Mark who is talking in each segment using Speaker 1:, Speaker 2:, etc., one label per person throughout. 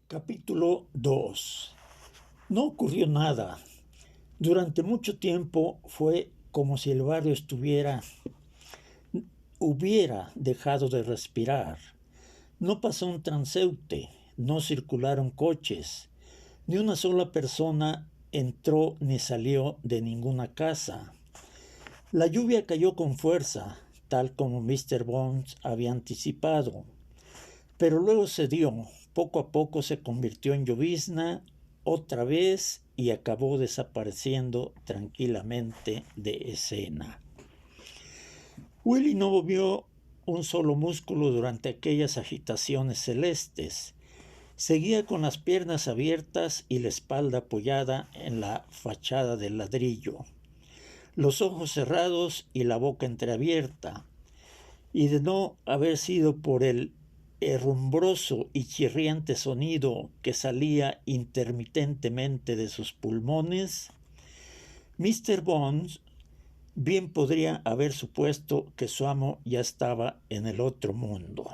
Speaker 1: Capítulo 2. No ocurrió nada. Durante mucho tiempo fue como si el barrio hubiera dejado de respirar. No pasó un transeúnte, no circularon coches, ni una sola persona entró ni salió de ninguna casa. La lluvia cayó con fuerza, tal como Mr. Bones había anticipado. Pero luego cedió, poco a poco se convirtió en llovizna otra vez y acabó desapareciendo tranquilamente de escena. Willy no movió un solo músculo durante aquellas agitaciones celestes. Seguía con las piernas abiertas y la espalda apoyada en la fachada del ladrillo, los ojos cerrados y la boca entreabierta, y de no haber sido por el herrumbroso y chirriante sonido que salía intermitentemente de sus pulmones, Mr. Bones bien podría haber supuesto que su amo ya estaba en el otro mundo.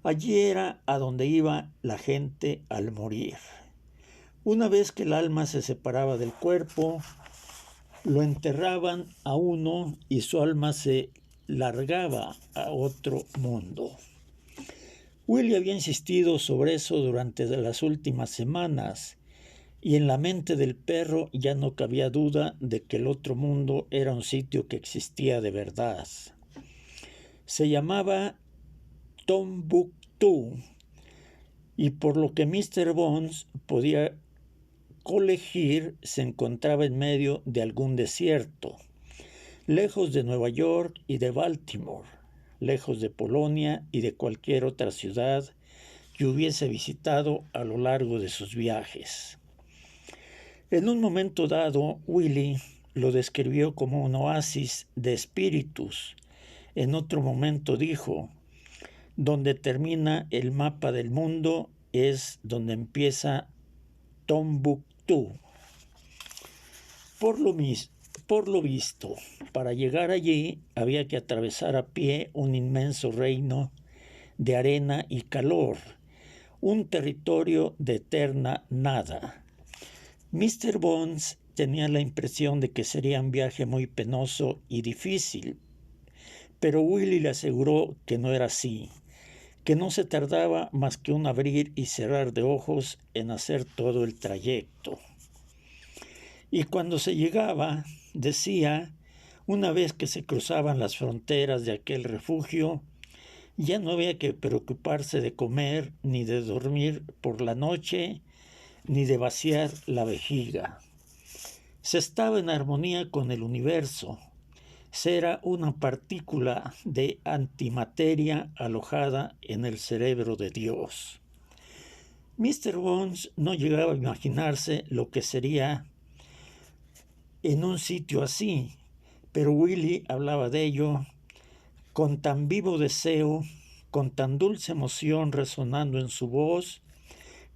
Speaker 1: Allí era a donde iba la gente al morir. Una vez que el alma se separaba del cuerpo, lo enterraban a uno y su alma se largaba a otro mundo. Willy había insistido sobre eso durante las últimas semanas, y en la mente del perro ya no cabía duda de que el otro mundo era un sitio que existía de verdad. Se llamaba Tombuctú, y por lo que Mr. Bones podía colegir, se encontraba en medio de algún desierto, lejos de Nueva York y de Baltimore, lejos de Polonia y de cualquier otra ciudad que hubiese visitado a lo largo de sus viajes. En un momento dado, Willy lo describió como un oasis de espíritus. En otro momento dijo: donde termina el mapa del mundo es donde empieza Tombuctú. Por lo visto, para llegar allí había que atravesar a pie un inmenso reino de arena y calor, un territorio de eterna nada. Mr. Bones tenía la impresión de que sería un viaje muy penoso y difícil, pero Willy le aseguró que no era así, que no se tardaba más que un abrir y cerrar de ojos en hacer todo el trayecto. Y cuando se llegaba, decía, una vez que se cruzaban las fronteras de aquel refugio, ya no había que preocuparse de comer ni de dormir por la noche, ni de vaciar la vejiga. Se estaba en armonía con el universo. Se era una partícula de antimateria alojada en el cerebro de Dios. Mr. Bones no llegaba a imaginarse lo que sería en un sitio así, pero Willy hablaba de ello con tan vivo deseo, con tan dulce emoción resonando en su voz,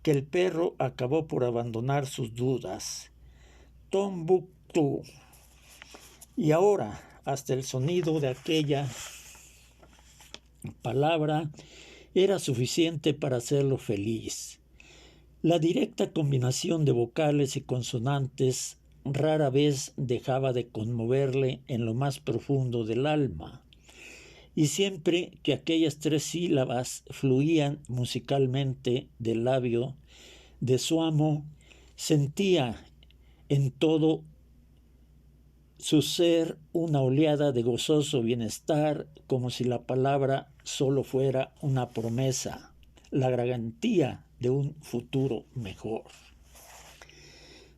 Speaker 1: que el perro acabó por abandonar sus dudas. Tombuctú. Y ahora, hasta el sonido de aquella palabra era suficiente para hacerlo feliz. La directa combinación de vocales y consonantes rara vez dejaba de conmoverle en lo más profundo del alma, y siempre que aquellas tres sílabas fluían musicalmente del labio de su amo, sentía en todo su ser una oleada de gozoso bienestar, como si la palabra solo fuera una promesa, la garantía de un futuro mejor.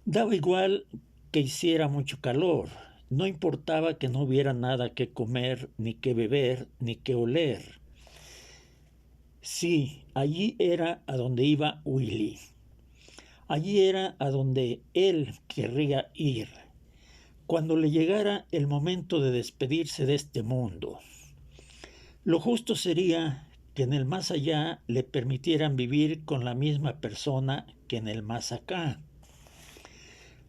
Speaker 1: Daba igual que hiciera mucho calor, no importaba que no hubiera nada que comer, ni que beber, ni que oler. Sí, allí era a donde iba Willy. Allí era a donde él querría ir, cuando le llegara el momento de despedirse de este mundo. Lo justo sería que en el más allá le permitieran vivir con la misma persona que en el más acá.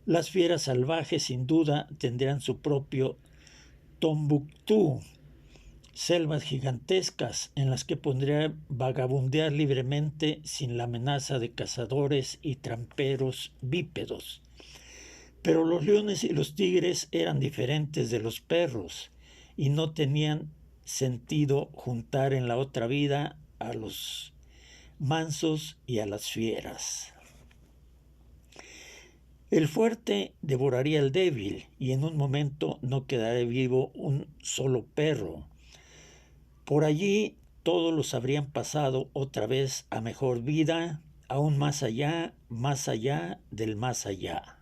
Speaker 1: Las fieras salvajes sin duda tendrían su propio Tombuctú, selvas gigantescas en las que podría vagabundear libremente sin la amenaza de cazadores y tramperos bípedos. Pero los leones y los tigres eran diferentes de los perros y no tenían sentido juntar en la otra vida a los mansos y a las fieras. El fuerte devoraría al débil y en un momento no quedaría vivo un solo perro. Por allí todos los habrían pasado otra vez a mejor vida, aún más allá del más allá.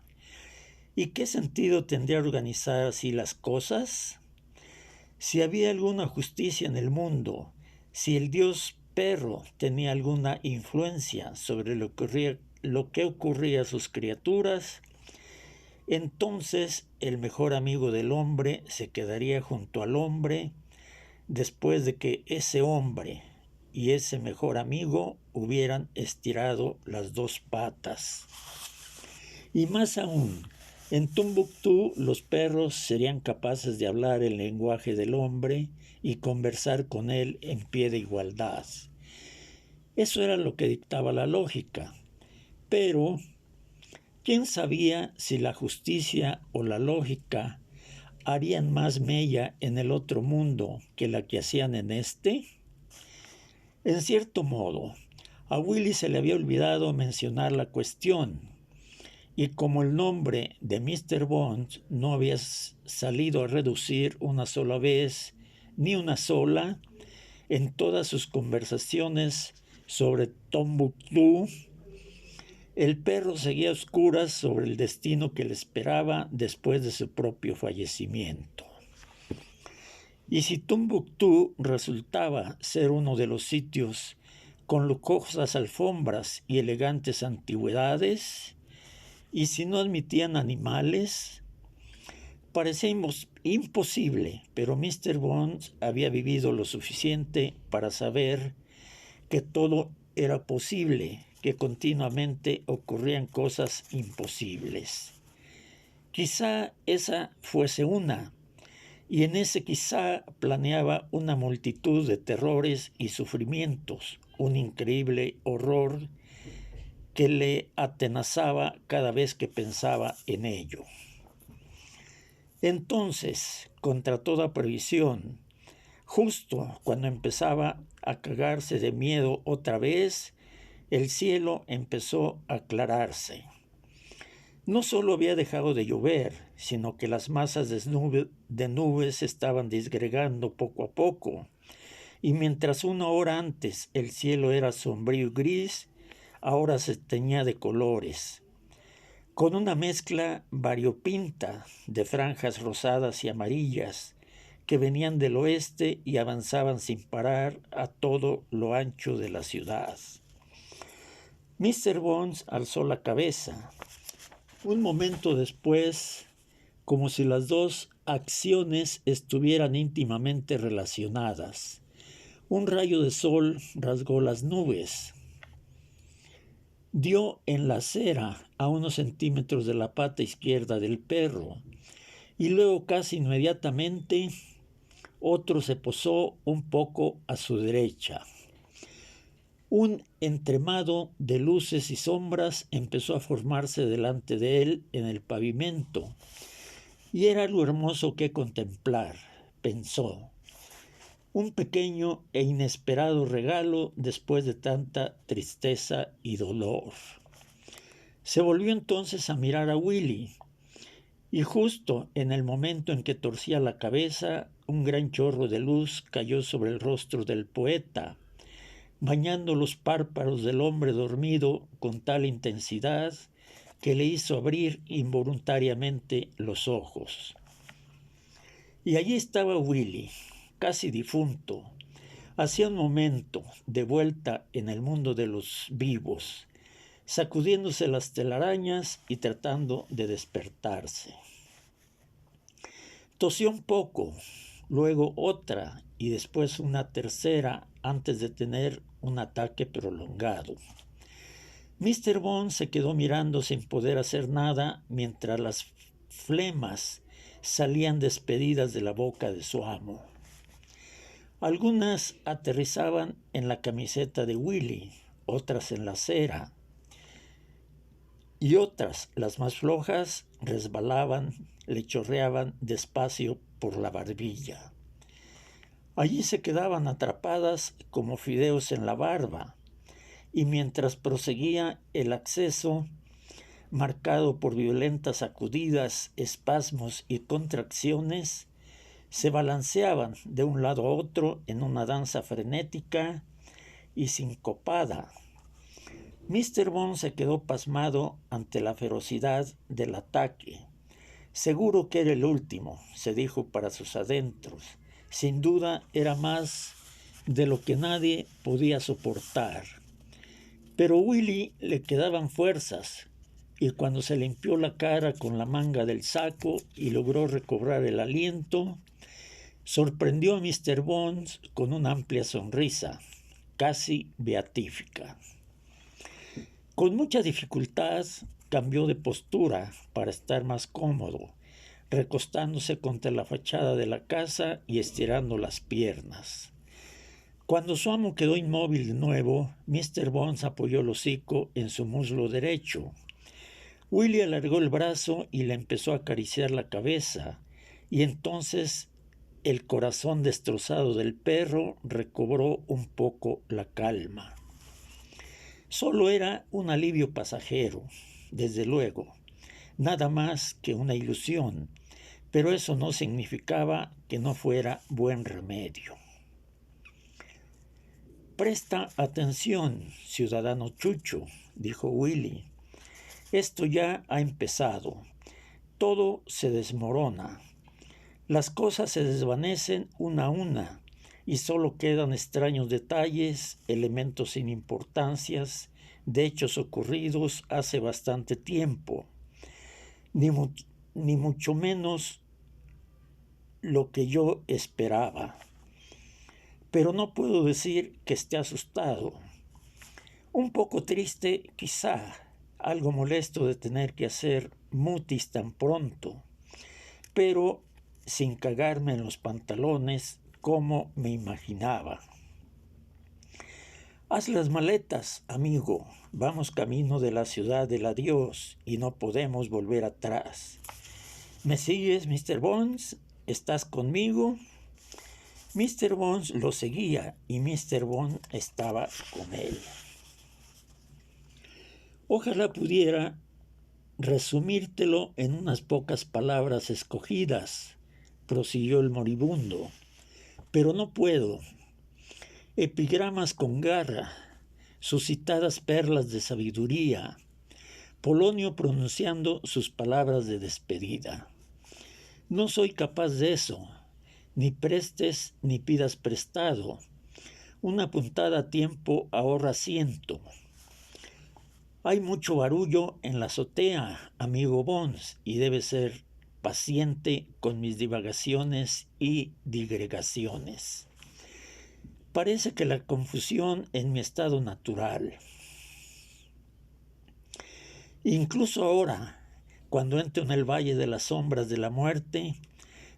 Speaker 1: ¿Y qué sentido tendría organizar así las cosas? Si había alguna justicia en el mundo, si el dios perro tenía alguna influencia sobre lo que ocurría a sus criaturas, entonces el mejor amigo del hombre se quedaría junto al hombre después de que ese hombre y ese mejor amigo hubieran estirado las dos patas. Y más aún, en Tombuctú los perros serían capaces de hablar el lenguaje del hombre y conversar con él en pie de igualdad. Eso era lo que dictaba la lógica. Pero, ¿quién sabía si la justicia o la lógica harían más mella en el otro mundo que la que hacían en este? En cierto modo, a Willy se le había olvidado mencionar la cuestión, y como el nombre de Mr. Bond no había salido a reducir una sola vez, ni una sola, en todas sus conversaciones sobre Tombuctú, el perro seguía a oscuras sobre el destino que le esperaba después de su propio fallecimiento. Y si Tombuctú resultaba ser uno de los sitios con lujosas alfombras y elegantes antigüedades, y si no admitían animales, parecía imposible, pero Mr. Bond había vivido lo suficiente para saber que todo era posible, que continuamente ocurrían cosas imposibles. Quizá esa fuese una, y en ese quizá planeaba una multitud de terrores y sufrimientos, un increíble horror que le atenazaba cada vez que pensaba en ello. Entonces, contra toda previsión, justo cuando empezaba a cagarse de miedo otra vez, el cielo empezó a aclararse. No solo había dejado de llover, sino que las masas de nubes estaban disgregando poco a poco, y mientras una hora antes el cielo era sombrío y gris, ahora se teñía de colores, con una mezcla variopinta de franjas rosadas y amarillas que venían del oeste y avanzaban sin parar a todo lo ancho de la ciudad. Mr. Bones alzó la cabeza. Un momento después, como si las dos acciones estuvieran íntimamente relacionadas, un rayo de sol rasgó las nubes. Dio en la acera a unos centímetros de la pata izquierda del perro, y luego casi inmediatamente otro se posó un poco a su derecha. Un entremado de luces y sombras empezó a formarse delante de él en el pavimento, y era algo hermoso que contemplar, pensó. Un pequeño e inesperado regalo después de tanta tristeza y dolor. Se volvió entonces a mirar a Willy, y justo en el momento en que torcía la cabeza, un gran chorro de luz cayó sobre el rostro del poeta, bañando los párpados del hombre dormido con tal intensidad que le hizo abrir involuntariamente los ojos. Y allí estaba Willy, casi difunto, hacía un momento de vuelta en el mundo de los vivos, sacudiéndose las telarañas y tratando de despertarse. Tosió un poco, luego otra y después una tercera antes de tener un ataque prolongado. Mr. Bond se quedó mirando sin poder hacer nada mientras las flemas salían despedidas de la boca de su amo. Algunas aterrizaban en la camiseta de Willy, otras en la cera, y otras, las más flojas, resbalaban, le chorreaban despacio por la barbilla. Allí se quedaban atrapadas como fideos en la barba, y mientras proseguía el acceso, marcado por violentas sacudidas, espasmos y contracciones, se balanceaban de un lado a otro en una danza frenética y sincopada. Mr. Bond se quedó pasmado ante la ferocidad del ataque. Seguro que era el último, se dijo para sus adentros. Sin duda era más de lo que nadie podía soportar. Pero a Willy le quedaban fuerzas, y cuando se limpió la cara con la manga del saco y logró recobrar el aliento, sorprendió a Mr. Bond con una amplia sonrisa, casi beatífica. Con mucha dificultad cambió de postura para estar más cómodo, recostándose contra la fachada de la casa y estirando las piernas. Cuando su amo quedó inmóvil de nuevo, Mr. Bones apoyó el hocico en su muslo derecho. Willy alargó el brazo y le empezó a acariciar la cabeza, y entonces el corazón destrozado del perro recobró un poco la calma. Solo era un alivio pasajero, desde luego, nada más que una ilusión, pero eso no significaba que no fuera buen remedio. «Presta atención, ciudadano Chucho», dijo Willy. «Esto ya ha empezado. Todo se desmorona. Las cosas se desvanecen una a una y solo quedan extraños detalles, elementos sin importancias, de hechos ocurridos hace bastante tiempo. Ni mucho menos lo que yo esperaba. Pero no puedo decir que esté asustado. Un poco triste, quizá, algo molesto de tener que hacer mutis tan pronto, pero sin cagarme en los pantalones como me imaginaba. Haz las maletas, amigo. Vamos camino de la ciudad del adiós y no podemos volver atrás. ¿Me sigues, Mr. Bones? ¿Estás conmigo? Mr. Bones lo seguía y Mr. Bones estaba con él. Ojalá pudiera resumírtelo en unas pocas palabras escogidas, prosiguió el moribundo, pero no puedo. Epigramas con garra, suscitadas perlas de sabiduría, Polonio pronunciando sus palabras de despedida. No soy capaz de eso, ni prestes ni pidas prestado. Una puntada a tiempo ahorra 100. Hay mucho barullo en la azotea, amigo Bones, y debe ser paciente con mis divagaciones y digregaciones. Parece que la confusión en mi estado natural. Incluso ahora, cuando entro en el valle de las sombras de la muerte,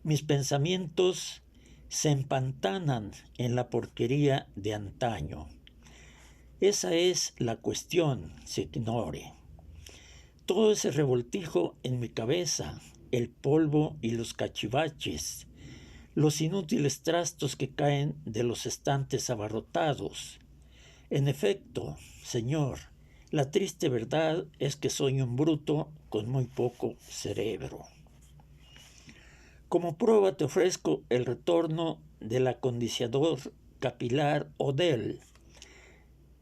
Speaker 1: mis pensamientos se empantanan en la porquería de antaño. Esa es la cuestión, se ignore. Todo ese revoltijo en mi cabeza, el polvo y los cachivaches, los inútiles trastos que caen de los estantes abarrotados. En efecto, señor, la triste verdad es que soy un bruto con muy poco cerebro. Como prueba te ofrezco el retorno del acondicionador capilar Odell.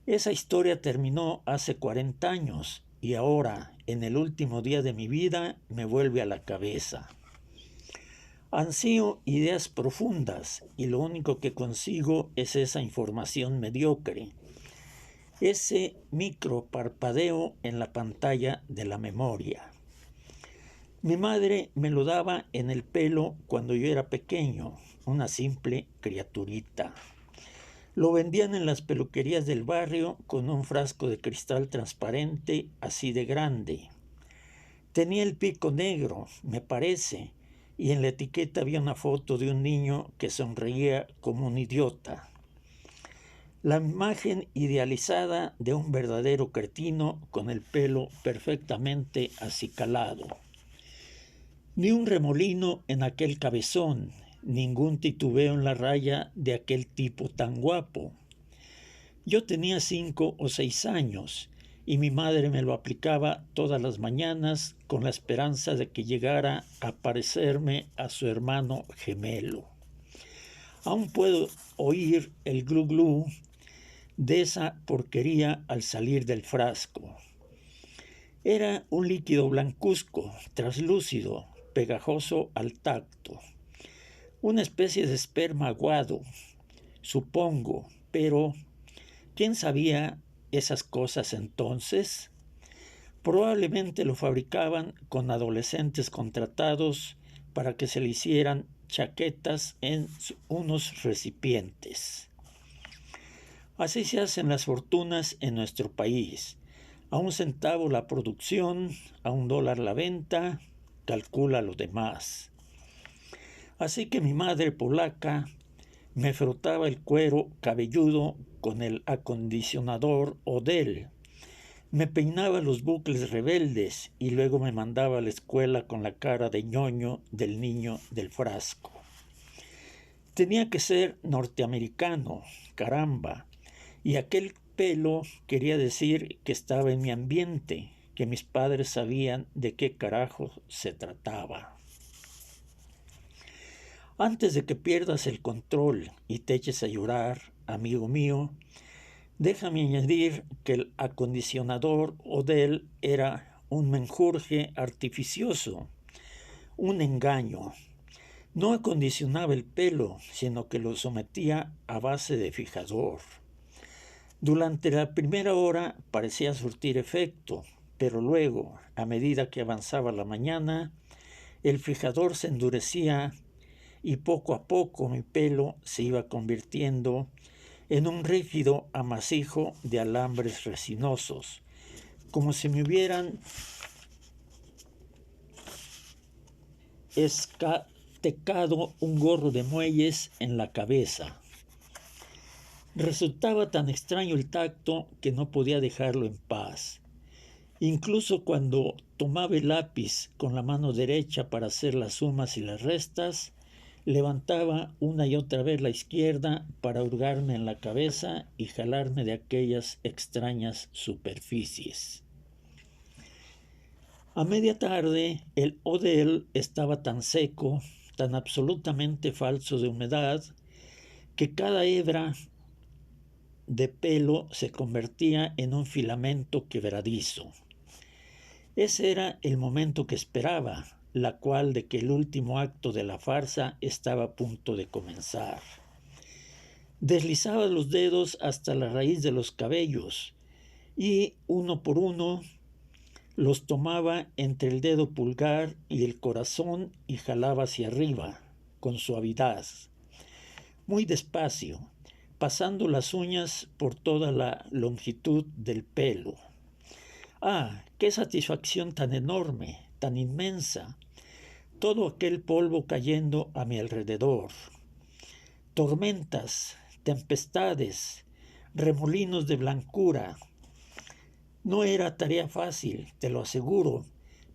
Speaker 1: Esa historia terminó hace 40 años y ahora, en el último día de mi vida, me vuelve a la cabeza. Ansío ideas profundas y lo único que consigo es esa información mediocre, ese microparpadeo en la pantalla de la memoria. Mi madre me lo daba en el pelo cuando yo era pequeño, una simple criaturita. Lo vendían en las peluquerías del barrio con un frasco de cristal transparente así de grande. Tenía el pico negro, me parece, y en la etiqueta había una foto de un niño que sonreía como un idiota. La imagen idealizada de un verdadero cretino con el pelo perfectamente acicalado. Ni un remolino en aquel cabezón, ningún titubeo en la raya de aquel tipo tan guapo. Yo tenía 5 o 6 años y mi madre me lo aplicaba todas las mañanas con la esperanza de que llegara a parecerme a su hermano gemelo. Aún puedo oír el glu glu de esa porquería al salir del frasco. Era un líquido blancuzco, traslúcido, pegajoso al tacto. Una especie de esperma aguado, supongo, pero ¿quién sabía esas cosas entonces? Probablemente lo fabricaban con adolescentes contratados para que se le hicieran chaquetas en unos recipientes. Así se hacen las fortunas en nuestro país. A 1 centavo la producción, a $1 la venta, calcula lo demás. Así que mi madre polaca me frotaba el cuero cabelludo con el acondicionador Odell, me peinaba los bucles rebeldes y luego me mandaba a la escuela con la cara de ñoño del niño del frasco. Tenía que ser norteamericano, caramba, y aquel pelo quería decir que estaba en mi ambiente, que mis padres sabían de qué carajo se trataba. Antes de que pierdas el control y te eches a llorar, amigo mío, déjame añadir que el acondicionador Odell era un menjurje artificioso, un engaño. No acondicionaba el pelo, sino que lo sometía a base de fijador. Durante la primera hora parecía surtir efecto, pero luego, a medida que avanzaba la mañana, el fijador se endurecía y poco a poco mi pelo se iba convirtiendo en un rígido amasijo de alambres resinosos, como si me hubieran escatecado un gorro de muelles en la cabeza. Resultaba tan extraño el tacto que no podía dejarlo en paz. Incluso cuando tomaba el lápiz con la mano derecha para hacer las sumas y las restas, levantaba una y otra vez la izquierda para hurgarme en la cabeza y jalarme de aquellas extrañas superficies. A media tarde, el Odell estaba tan seco, tan absolutamente falso de humedad, que cada hebra de pelo se convertía en un filamento quebradizo. Ese era el momento que esperaba, la cual de que el último acto de la farsa estaba a punto de comenzar. Deslizaba los dedos hasta la raíz de los cabellos y, uno por uno, los tomaba entre el dedo pulgar y el corazón y jalaba hacia arriba, con suavidad, muy despacio, pasando las uñas por toda la longitud del pelo. ¡Ah, qué satisfacción tan enorme, tan inmensa! Todo aquel polvo cayendo a mi alrededor. Tormentas, tempestades, remolinos de blancura. No era tarea fácil, te lo aseguro,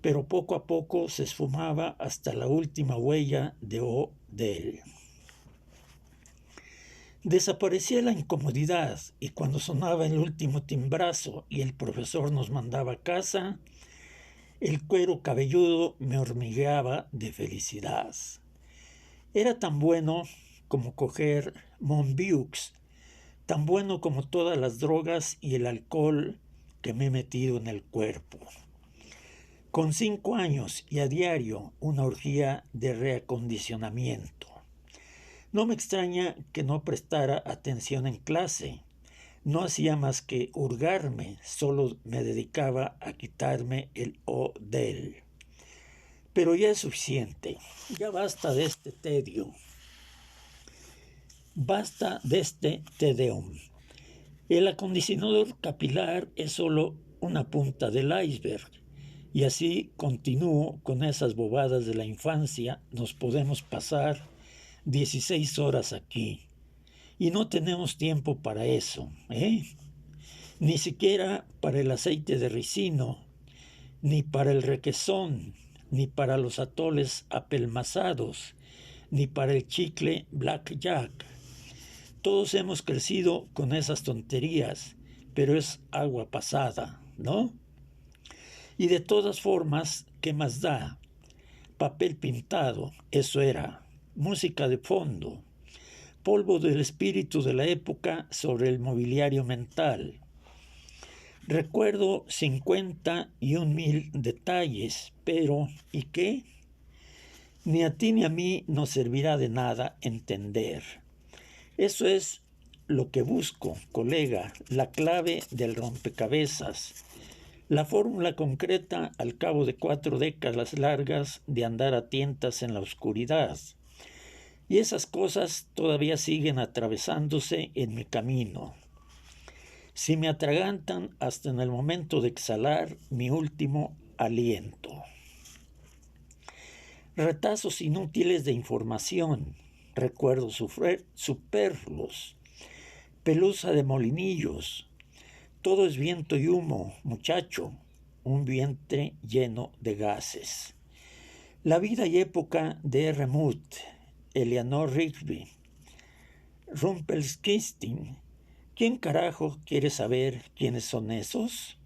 Speaker 1: pero poco a poco se esfumaba hasta la última huella de Odell. Desaparecía la incomodidad y cuando sonaba el último timbrazo y el profesor nos mandaba a casa, el cuero cabelludo me hormigueaba de felicidad. Era tan bueno como coger Monviux, tan bueno como todas las drogas y el alcohol que me he metido en el cuerpo. Con 5 años y a diario una orgía de reacondicionamiento. No me extraña que no prestara atención en clase. No hacía más que hurgarme, solo me dedicaba a quitarme el Odell. Pero ya es suficiente, ya basta de este tedio. Basta de este tedeum. El acondicionador capilar es solo una punta del iceberg Y así continúo con esas bobadas de la infancia. Nos podemos pasar 16 horas aquí. Y no tenemos tiempo para eso, ¿eh? Ni siquiera para el aceite de ricino, ni para el requesón, ni para los atoles apelmazados, ni para el chicle Black Jack. Todos hemos crecido con esas tonterías, pero es agua pasada, ¿no? Y de todas formas, ¿qué más da? Papel pintado, eso era. Música de fondo. Polvo del espíritu de la época sobre el mobiliario mental. Recuerdo 51,000 detalles, pero ¿y qué? Ni a ti ni a mí nos servirá de nada entender. Eso es lo que busco, colega, la clave del rompecabezas, la fórmula concreta al cabo de 4 décadas largas de andar a tientas en la oscuridad. Y esas cosas todavía siguen atravesándose en mi camino. Si me atragantan hasta en el momento de exhalar mi último aliento. Retazos inútiles de información, recuerdos superfluos, pelusa de molinillos. Todo es viento y humo, muchacho, un vientre lleno de gases. La vida y época de R. Mood, Eleanor Rigby, Rumpelstiltskin. ¿Quién carajo quiere saber quiénes son esos?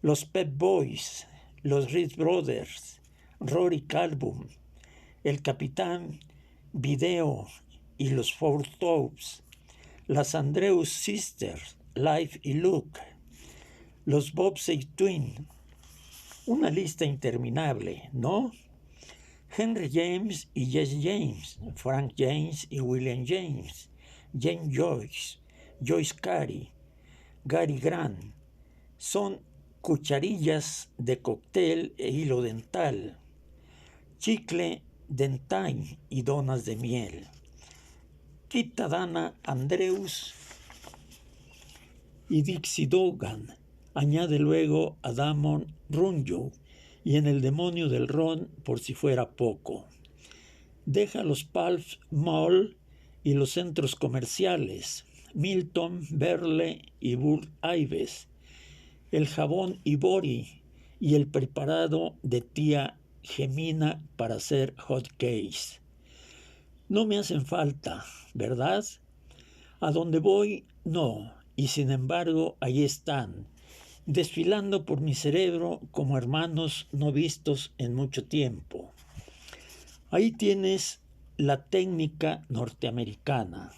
Speaker 1: Los Pep Boys, los Reed Brothers, Rory Calhoun, el Capitán Video y los Four Tops, las Andrews Sisters, Life y Luke, los Bobbsey Twin. Una lista interminable, ¿no? Henry James y Jesse James, Frank James y William James, James Joyce, Joyce Carey, Gary Grant, son cucharillas de cóctel e hilo dental, chicle, dentine y donas de miel. Quita Dana Andrews y Dixie Dogan, añade luego a Damon Runyo y en el demonio del ron por si fuera poco. Deja los Pulp Mall y los centros comerciales, Milton, Berle y Burl Ives, el jabón Ibori y el preparado de tía Gemina para hacer hot cakes. No me hacen falta, ¿verdad? A donde voy, no, y sin embargo, ahí están, desfilando por mi cerebro como hermanos no vistos en mucho tiempo. Ahí tienes la técnica norteamericana.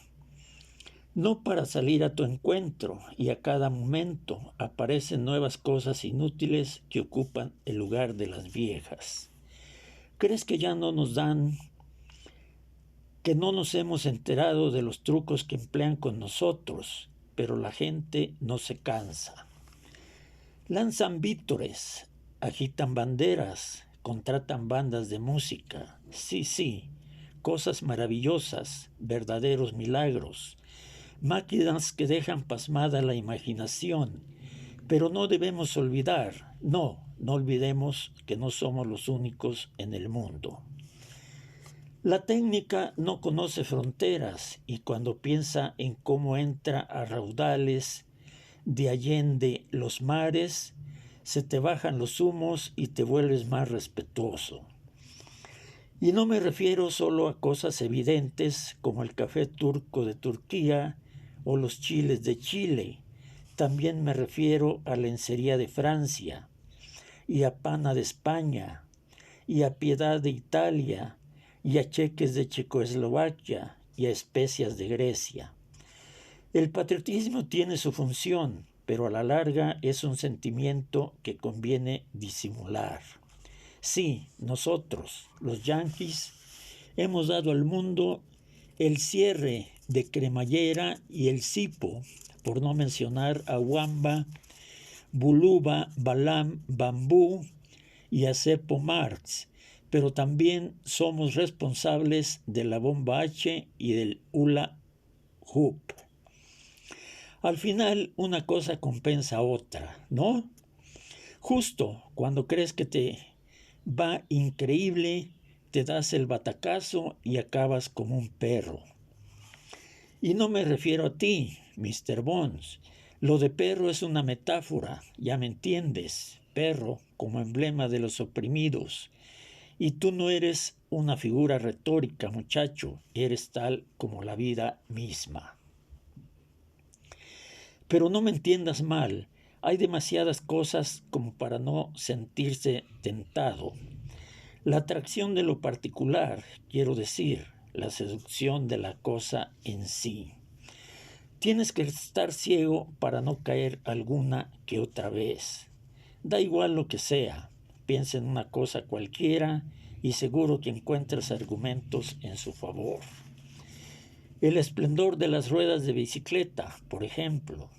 Speaker 1: No para salir a tu encuentro, y a cada momento aparecen nuevas cosas inútiles que ocupan el lugar de las viejas. ¿Crees que ya no nos dan, que no nos hemos enterado de los trucos que emplean con nosotros? Pero la gente no se cansa. Lanzan vítores, agitan banderas, contratan bandas de música. Sí, cosas maravillosas, verdaderos milagros. Máquinas que dejan pasmada la imaginación. Pero no debemos olvidar, no olvidemos que no somos los únicos en el mundo. La técnica no conoce fronteras y cuando piensa en cómo entra a raudales de allende los mares, se te bajan los humos y te vuelves más respetuoso. Y no me refiero solo a cosas evidentes como el café turco de Turquía o los chiles de Chile. También me refiero a lencería de Francia, y a pana de España, y a piedad de Italia, y a cheques de Checoslovaquia, y a especias de Grecia. El patriotismo tiene su función, pero a la larga es un sentimiento que conviene disimular. Sí, nosotros, los yanquis, hemos dado al mundo el cierre de cremallera y el cipo, por no mencionar a Wamba, Buluba, Balam, Bambú y a Cepo Marx, pero también somos responsables de la bomba H y del hula hoop. Al final una cosa compensa a otra, ¿no? Justo cuando crees que te va increíble, te das el batacazo y acabas como un perro. Y no me refiero a ti, Mr. Bones. Lo de perro es una metáfora, ya me entiendes. Perro como emblema de los oprimidos. Y tú no eres una figura retórica, muchacho, eres tal como la vida misma. Pero no me entiendas mal, hay demasiadas cosas como para no sentirse tentado. La atracción de lo particular, quiero decir, la seducción de la cosa en sí. Tienes que estar ciego para no caer alguna que otra vez. Da igual lo que sea, piensa en una cosa cualquiera y seguro que encuentras argumentos en su favor. El esplendor de las ruedas de bicicleta, por ejemplo,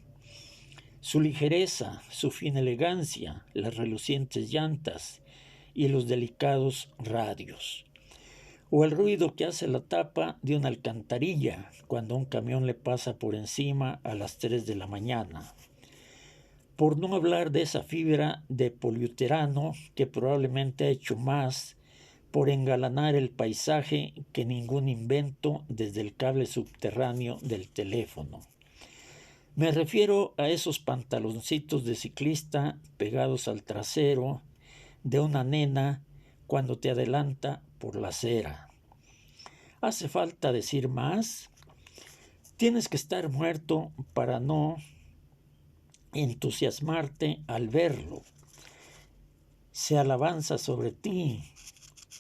Speaker 1: su ligereza, su fina elegancia, las relucientes llantas y los delicados radios. O el ruido que hace la tapa de una alcantarilla cuando un camión le pasa por encima a las 3 de la mañana. Por no hablar de esa fibra de poliuterano que probablemente ha hecho más por engalanar el paisaje que ningún invento desde el cable subterráneo del teléfono. Me refiero a esos pantaloncitos de ciclista pegados al trasero de una nena cuando te adelanta por la acera. ¿Hace falta decir más? Tienes que estar muerto para no entusiasmarte al verlo. Se abalanza sobre ti,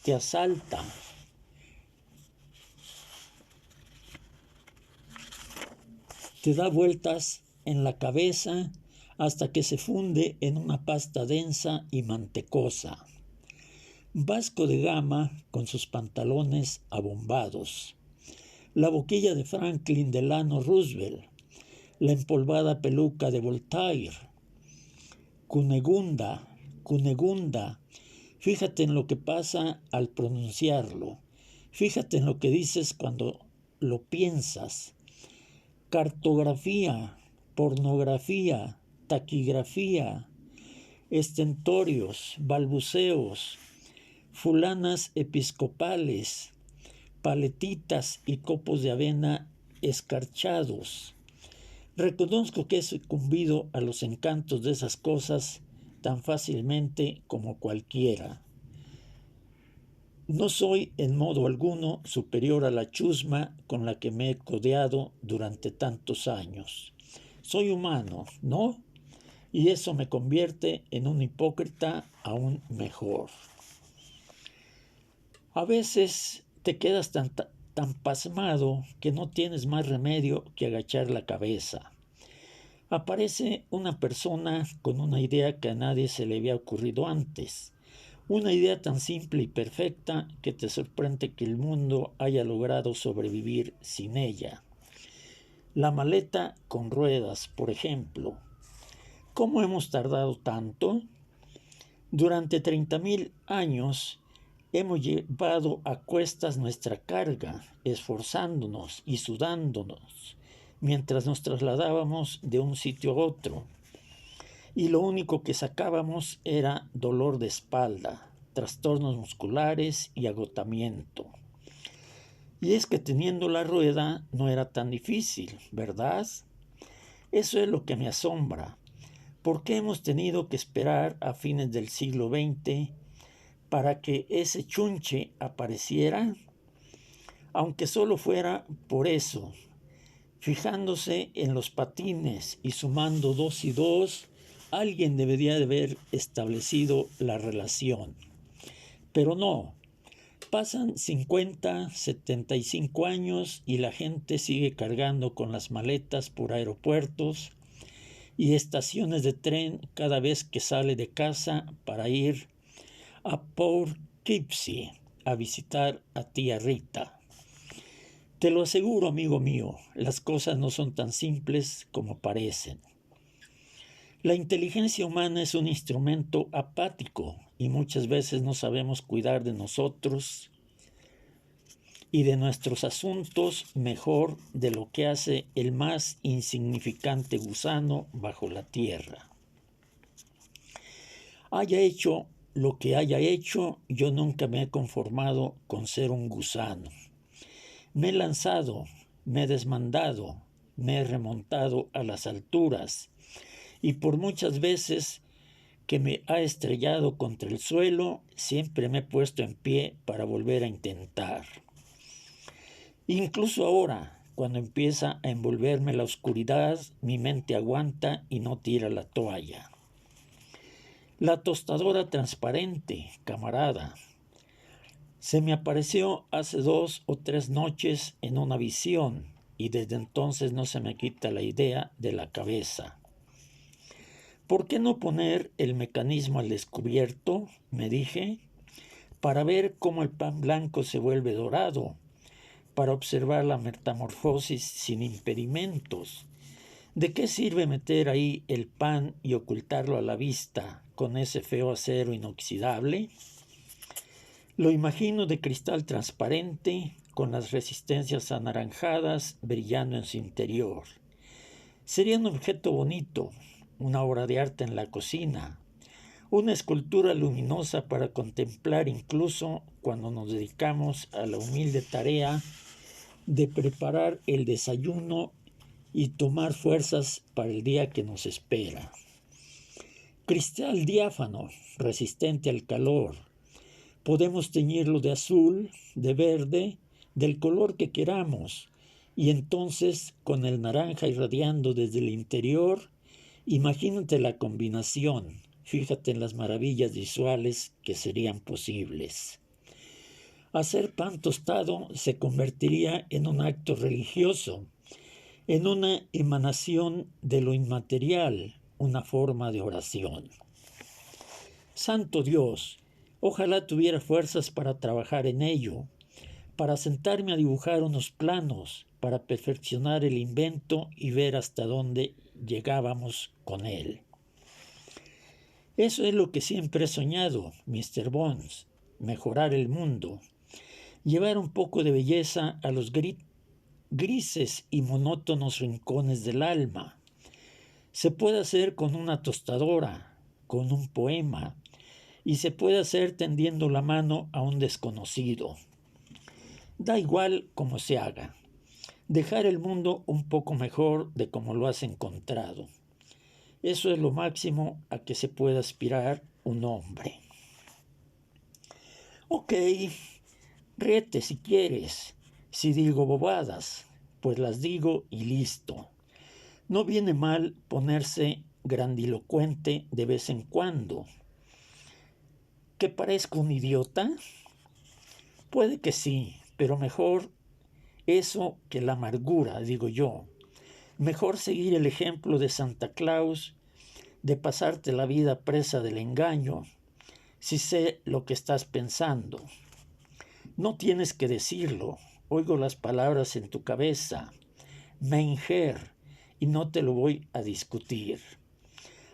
Speaker 1: te asalta. Te da vueltas en la cabeza hasta que se funde en una pasta densa y mantecosa. Vasco de Gama con sus pantalones abombados. La boquilla de Franklin Delano Roosevelt. La empolvada peluca de Voltaire. Cunegunda. Fíjate en lo que pasa al pronunciarlo. Fíjate en lo que dices cuando lo piensas. Cartografía, pornografía, taquigrafía, estentorios, balbuceos, fulanas episcopales, paletitas y copos de avena escarchados. Reconozco que he sucumbido a los encantos de esas cosas tan fácilmente como cualquiera. No soy en modo alguno superior a la chusma con la que me he codeado durante tantos años. Soy humano, ¿no? Y eso me convierte en un hipócrita aún mejor. A veces te quedas tan pasmado que no tienes más remedio que agachar la cabeza. Aparece una persona con una idea que a nadie se le había ocurrido antes. Una idea tan simple y perfecta que te sorprende que el mundo haya logrado sobrevivir sin ella. La maleta con ruedas, por ejemplo. ¿Cómo hemos tardado tanto? Durante 30,000 años hemos llevado a cuestas nuestra carga, esforzándonos y sudándonos, mientras nos trasladábamos de un sitio a otro. Y lo único que sacábamos era dolor de espalda, trastornos musculares y agotamiento. Y es que teniendo la rueda no era tan difícil, ¿verdad? Eso es lo que me asombra. ¿Por qué hemos tenido que esperar a fines del siglo XX para que ese chunche apareciera? Aunque solo fuera por eso, fijándose en los patines y sumando 2 y 2, alguien debería de haber establecido la relación. Pero no, pasan 50, 75 años y la gente sigue cargando con las maletas por aeropuertos y estaciones de tren cada vez que sale de casa para ir a Poughkeepsie a visitar a tía Rita. Te lo aseguro, amigo mío, las cosas no son tan simples como parecen. La inteligencia humana es un instrumento apático y muchas veces no sabemos cuidar de nosotros y de nuestros asuntos mejor de lo que hace el más insignificante gusano bajo la tierra. Haya hecho lo que haya hecho, yo nunca me he conformado con ser un gusano. Me he lanzado, me he desmandado, me he remontado a las alturas, y por muchas veces que me ha estrellado contra el suelo, siempre me he puesto en pie para volver a intentar. Incluso ahora, cuando empieza a envolverme la oscuridad, mi mente aguanta y no tira la toalla. La tostadora transparente, camarada, se me apareció hace 2 o 3 noches en una visión y desde entonces no se me quita la idea de la cabeza. ¿Por qué no poner el mecanismo al descubierto?, me dije, para ver cómo el pan blanco se vuelve dorado, para observar la metamorfosis sin impedimentos. ¿De qué sirve meter ahí el pan y ocultarlo a la vista con ese feo acero inoxidable? Lo imagino de cristal transparente, con las resistencias anaranjadas brillando en su interior. Sería un objeto bonito, una obra de arte en la cocina, una escultura luminosa para contemplar incluso cuando nos dedicamos a la humilde tarea de preparar el desayuno y tomar fuerzas para el día que nos espera. Cristal diáfano, resistente al calor. Podemos teñirlo de azul, de verde, del color que queramos, y entonces, con el naranja irradiando desde el interior, imagínate la combinación, fíjate en las maravillas visuales que serían posibles. Hacer pan tostado se convertiría en un acto religioso, en una emanación de lo inmaterial, una forma de oración. Santo Dios, ojalá tuviera fuerzas para trabajar en ello, para sentarme a dibujar unos planos, para perfeccionar el invento y ver hasta dónde llegábamos con él. Eso es lo que siempre he soñado, Mr. Bones, mejorar el mundo, llevar un poco de belleza a los grises y monótonos rincones del alma. Se puede hacer con una tostadora, con un poema, y se puede hacer tendiendo la mano a un desconocido. Da igual cómo se haga. Dejar el mundo un poco mejor de como lo has encontrado. Eso es lo máximo a que se puede aspirar un hombre. Ok, ríete si quieres. Si digo bobadas, pues las digo y listo. No viene mal ponerse grandilocuente de vez en cuando. ¿Que parezco un idiota? Puede que sí, pero mejor eso que la amargura, digo yo. Mejor seguir el ejemplo de Santa Claus, de pasarte la vida presa del engaño, si sé lo que estás pensando. No tienes que decirlo, oigo las palabras en tu cabeza. Menger, y no te lo voy a discutir.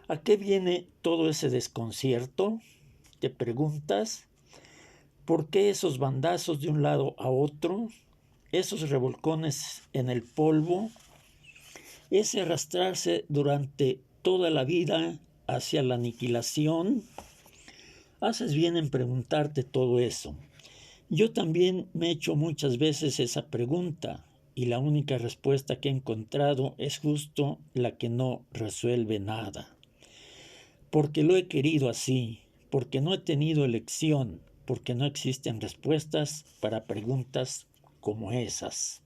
Speaker 1: ¿A qué viene todo ese desconcierto?, ¿te preguntas? ¿Por qué esos bandazos de un lado a otro? ¿Esos revolcones en el polvo? ¿Ese arrastrarse durante toda la vida hacia la aniquilación? Haces bien en preguntarte todo eso. Yo también me he hecho muchas veces esa pregunta, y la única respuesta que he encontrado es justo la que no resuelve nada. Porque lo he querido así, porque no he tenido elección, porque no existen respuestas para preguntas como esas.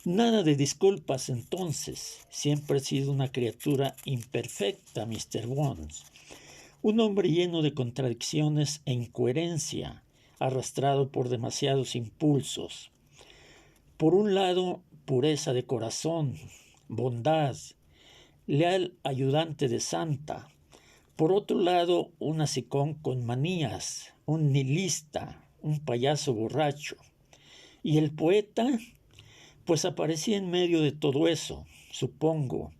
Speaker 1: Nada de disculpas entonces, siempre he sido una criatura imperfecta, Mr. Bones. Un hombre lleno de contradicciones e incoherencia, arrastrado por demasiados impulsos. Por un lado, pureza de corazón, bondad, leal ayudante de santa. Por otro lado, un hocicón con manías, un nihilista, un payaso borracho. Y el poeta, pues aparecía en medio de todo eso, supongo,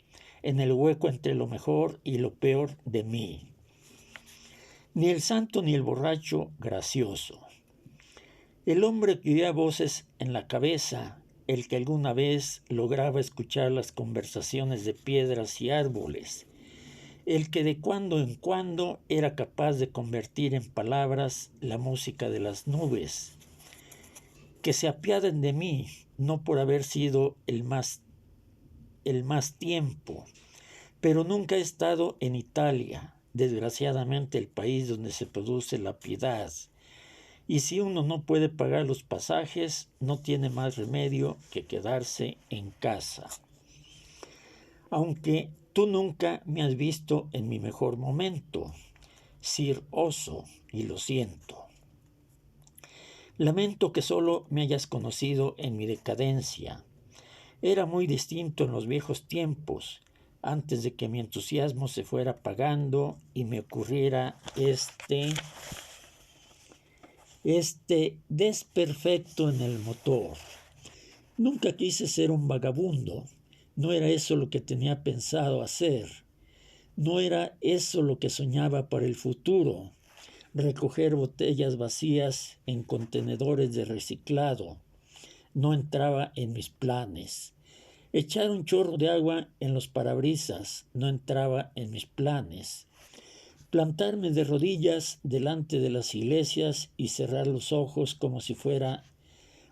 Speaker 1: en el hueco entre lo mejor y lo peor de mí. Ni el santo ni el borracho gracioso. El hombre que oía voces en la cabeza, el que alguna vez lograba escuchar las conversaciones de piedras y árboles, el que de cuando en cuando era capaz de convertir en palabras la música de las nubes. Que se apiaden de mí, no por haber sido el más tiempo, pero nunca he estado en Italia, desgraciadamente el país donde se produce la piedad. Y si uno no puede pagar los pasajes, no tiene más remedio que quedarse en casa. Aunque tú nunca me has visto en mi mejor momento, Sir Oso, y lo siento. Lamento que solo me hayas conocido en mi decadencia. Era muy distinto en los viejos tiempos, antes de que mi entusiasmo se fuera apagando y me ocurriera este desperfecto en el motor. Nunca quise ser un vagabundo. No era eso lo que tenía pensado hacer. No era eso lo que soñaba para el futuro. Recoger botellas vacías en contenedores de reciclado. No entraba en mis planes. Echar un chorro de agua en los parabrisas. No entraba en mis planes. Plantarme de rodillas delante de las iglesias y cerrar los ojos como si fuera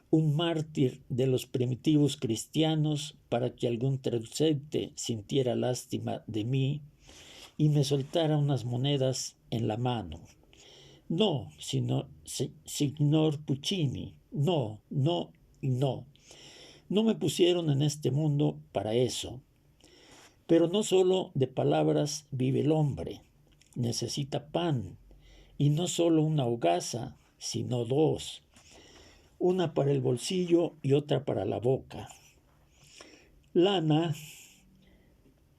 Speaker 1: un mártir de los primitivos cristianos para que algún transeúnte sintiera lástima de mí y me soltara unas monedas en la mano. No, signor Puccini, no, no y no. No me pusieron en este mundo para eso. Pero no solo de palabras vive el hombre. Necesita pan, y no solo una hogaza, sino dos, una para el bolsillo y otra para la boca. Lana,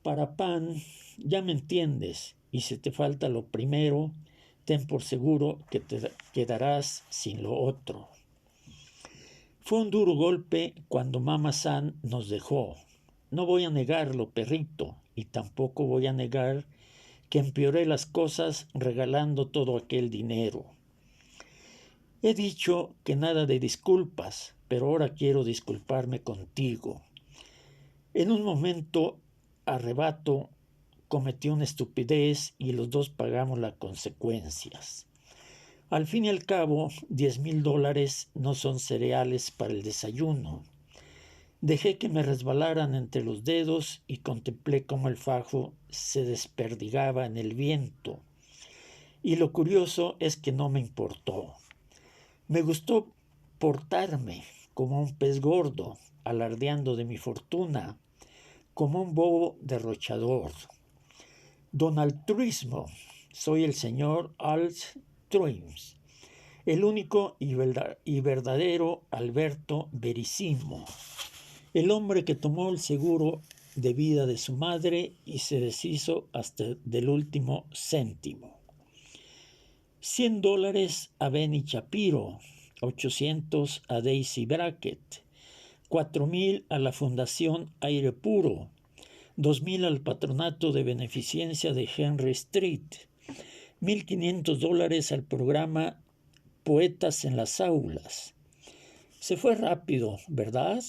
Speaker 1: para pan, ya me entiendes, y si te falta lo primero, ten por seguro que te quedarás sin lo otro. Fue un duro golpe cuando Mama San nos dejó. No voy a negarlo, perrito, y tampoco voy a negar que empeoré las cosas regalando todo aquel dinero. He dicho que nada de disculpas, pero ahora quiero disculparme contigo. En un momento arrebato cometí una estupidez y los dos pagamos las consecuencias. Al fin y al cabo, $10,000 no son cereales para el desayuno. Dejé que me resbalaran entre los dedos y contemplé cómo el fajo se desperdigaba en el viento. Y lo curioso es que no me importó. Me gustó portarme como un pez gordo, alardeando de mi fortuna, como un bobo derrochador. Don Altruismo, soy el señor Altruismo, el único y verdadero Alberto Verissimo, el hombre que tomó el seguro de vida de su madre y se deshizo hasta del último céntimo. $100 a Benny Shapiro, 800 a Daisy Brackett, 4,000 a la Fundación Aire Puro, 2,000 al Patronato de Beneficencia de Henry Street, $1,500 al programa Poetas en las Aulas. Se fue rápido, ¿verdad?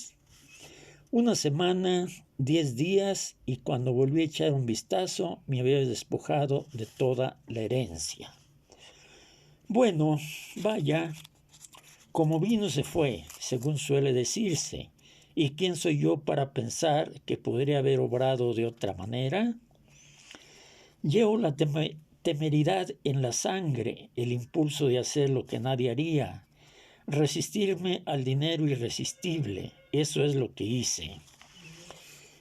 Speaker 1: Una semana, 10 días, y cuando volví a echar un vistazo me había despojado de toda la herencia. Bueno, vaya, como vino se fue, según suele decirse, ¿y quién soy yo para pensar que podría haber obrado de otra manera? Llevo la temeridad en la sangre, el impulso de hacer lo que nadie haría, resistirme al dinero irresistible, eso es lo que hice.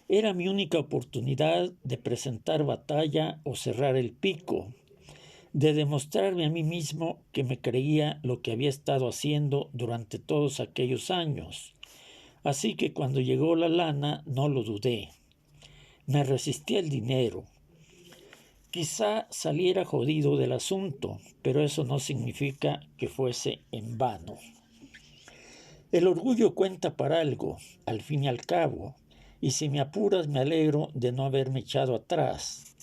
Speaker 1: Era mi única oportunidad de presentar batalla o cerrar el pico, de demostrarme a mí mismo que me creía lo que había estado haciendo durante todos aquellos años. Así que cuando llegó la lana no lo dudé. Me resistí al dinero. Quizá saliera jodido del asunto, pero eso no significa que fuese en vano. El orgullo cuenta para algo, al fin y al cabo, y si me apuras me alegro de no haberme echado atrás.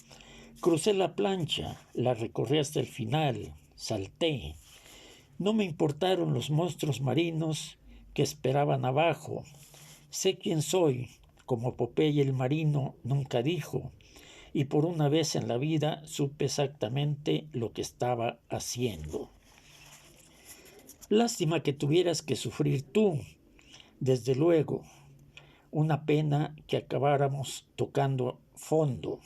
Speaker 1: Crucé la plancha, la recorrí hasta el final, salté. No me importaron los monstruos marinos que esperaban abajo. Sé quién soy, como Popeye el marino nunca dijo, y por una vez en la vida supe exactamente lo que estaba haciendo. Lástima que tuvieras que sufrir tú, desde luego. Una pena que acabáramos tocando fondo.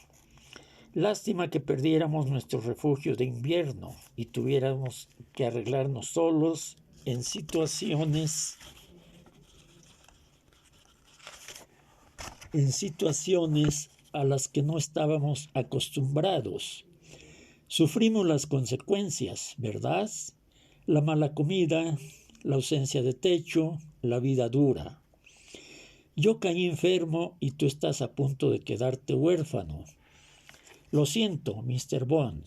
Speaker 1: Lástima que perdiéramos nuestro refugio de invierno y tuviéramos que arreglarnos solos en situaciones a las que no estábamos acostumbrados. Sufrimos las consecuencias, ¿verdad? La mala comida, la ausencia de techo, la vida dura. Yo caí enfermo y tú estás a punto de quedarte huérfano. Lo siento, Mr. Bond.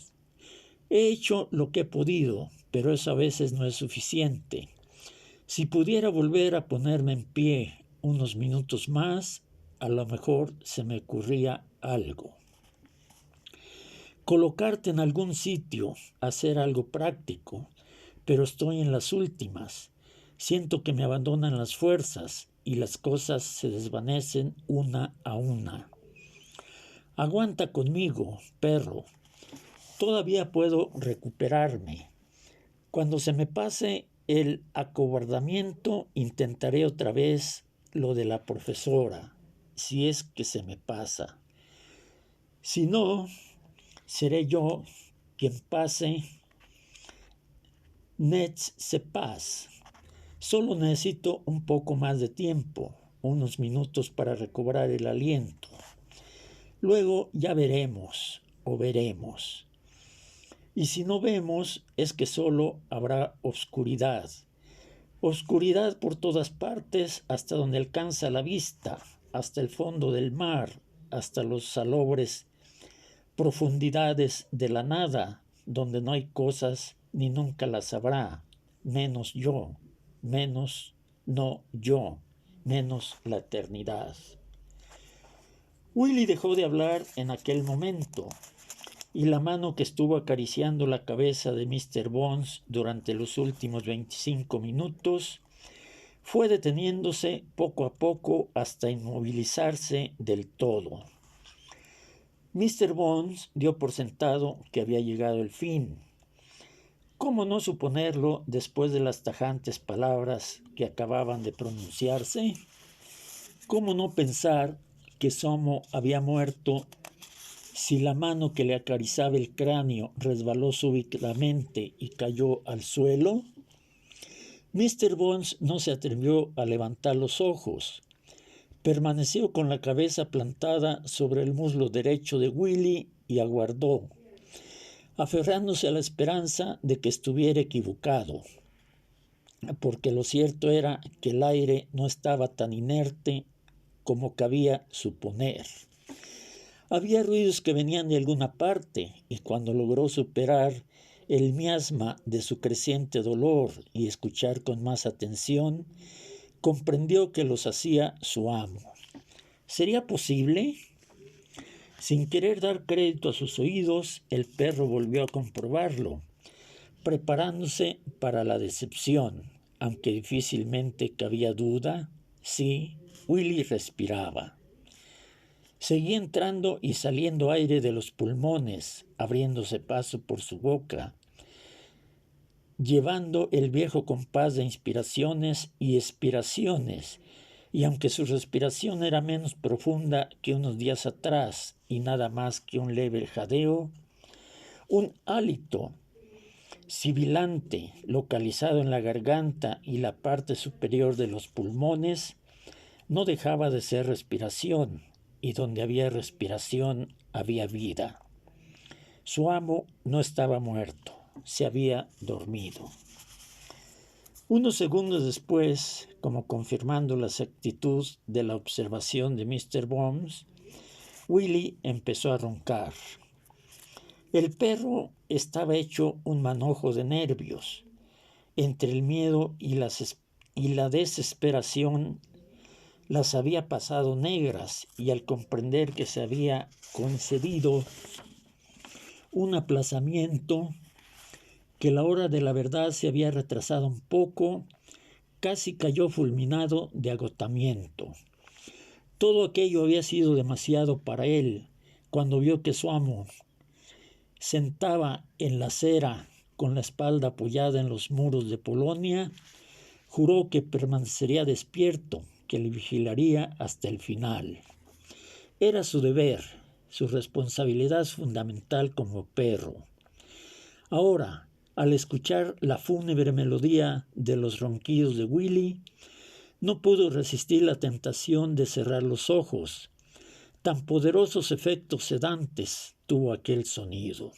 Speaker 1: He hecho lo que he podido, pero eso a veces no es suficiente. Si pudiera volver a ponerme en pie unos minutos más, a lo mejor se me ocurría algo. Colocarte en algún sitio, hacer algo práctico, pero estoy en las últimas. Siento que me abandonan las fuerzas y las cosas se desvanecen una a una. Aguanta conmigo, perro. Todavía puedo recuperarme. Cuando se me pase el acobardamiento, intentaré otra vez lo de la profesora, si es que se me pasa. Si no, seré yo quien pase. Nets se paz. Solo necesito un poco más de tiempo, unos minutos para recobrar el aliento. Luego ya veremos o veremos. Y si no vemos, es que solo habrá oscuridad. Oscuridad por todas partes, hasta donde alcanza la vista, hasta el fondo del mar, hasta los salobres profundidades de la nada, donde no hay cosas ni nunca las habrá, menos yo, menos no yo, menos la eternidad. Willy dejó de hablar en aquel momento, y la mano que estuvo acariciando la cabeza de Mr. Bones durante los últimos 25 minutos fue deteniéndose poco a poco hasta inmovilizarse del todo. Mr. Bones dio por sentado que había llegado el fin. ¿Cómo no suponerlo después de las tajantes palabras que acababan de pronunciarse? ¿Cómo no pensar que Somo había muerto si la mano que le acariciaba el cráneo resbaló súbitamente y cayó al suelo? Mr. Bones no se atrevió a levantar los ojos. Permaneció con la cabeza plantada sobre el muslo derecho de Willy y aguardó, aferrándose a la esperanza de que estuviera equivocado, porque lo cierto era que el aire no estaba tan inerte como cabía suponer. Había ruidos que venían de alguna parte, y cuando logró superar el miasma de su creciente dolor y escuchar con más atención, comprendió que los hacía su amo. ¿Sería posible? Sin querer dar crédito a sus oídos, el perro volvió a comprobarlo, preparándose para la decepción, aunque difícilmente cabía duda. Sí, Willy respiraba. Seguía entrando y saliendo aire de los pulmones, abriéndose paso por su boca, llevando el viejo compás de inspiraciones y expiraciones, y aunque su respiración era menos profunda que unos días atrás y nada más que un leve jadeo, un hálito sibilante localizado en la garganta y la parte superior de los pulmones no dejaba de ser respiración, y donde había respiración había vida. Su amo no estaba muerto, se había dormido. Unos segundos después, como confirmando la exactitud de la observación de Mr. Bones, Willy empezó a roncar. El perro estaba hecho un manojo de nervios. Entre el miedo y la desesperación las había pasado negras, y al comprender que se había concedido un aplazamiento, que la hora de la verdad se había retrasado un poco, casi cayó fulminado de agotamiento. Todo aquello había sido demasiado para él, cuando vio que su amo sentaba en la acera con la espalda apoyada en los muros de Polonia, juró que permanecería despierto, que le vigilaría hasta el final. Era su deber, su responsabilidad fundamental como perro. Ahora, al escuchar la fúnebre melodía de los ronquidos de Willy, no pudo resistir la tentación de cerrar los ojos. Tan poderosos efectos sedantes tuvo aquel sonido.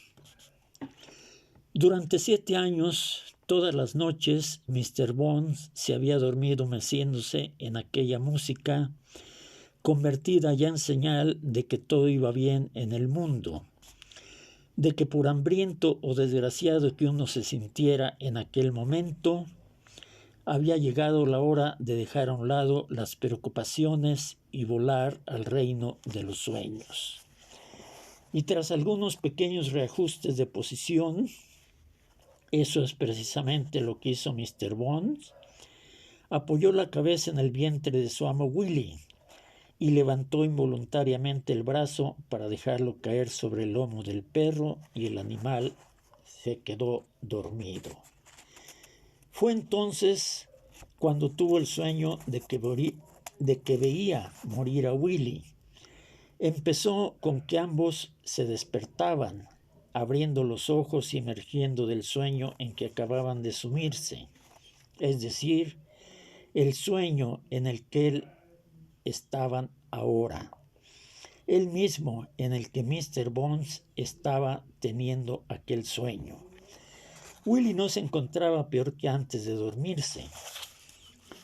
Speaker 1: Durante 7 años, todas las noches, Mr. Bones se había dormido meciéndose en aquella música, convertida ya en señal de que todo iba bien en el mundo, de que por hambriento o desgraciado que uno se sintiera en aquel momento, había llegado la hora de dejar a un lado las preocupaciones y volar al reino de los sueños. Y tras algunos pequeños reajustes de posición, eso es precisamente lo que hizo Mr. Bones, apoyó la cabeza en el vientre de su amo Willy y levantó involuntariamente el brazo para dejarlo caer sobre el lomo del perro, y el animal se quedó dormido. Fue entonces cuando tuvo el sueño de que veía morir a Willy. Empezó con que ambos se despertaban, abriendo los ojos y emergiendo del sueño en que acababan de sumirse, es decir, el sueño en el que estaban ahora, el mismo en el que Mr. Bones estaba teniendo aquel sueño. Willy no se encontraba peor que antes de dormirse.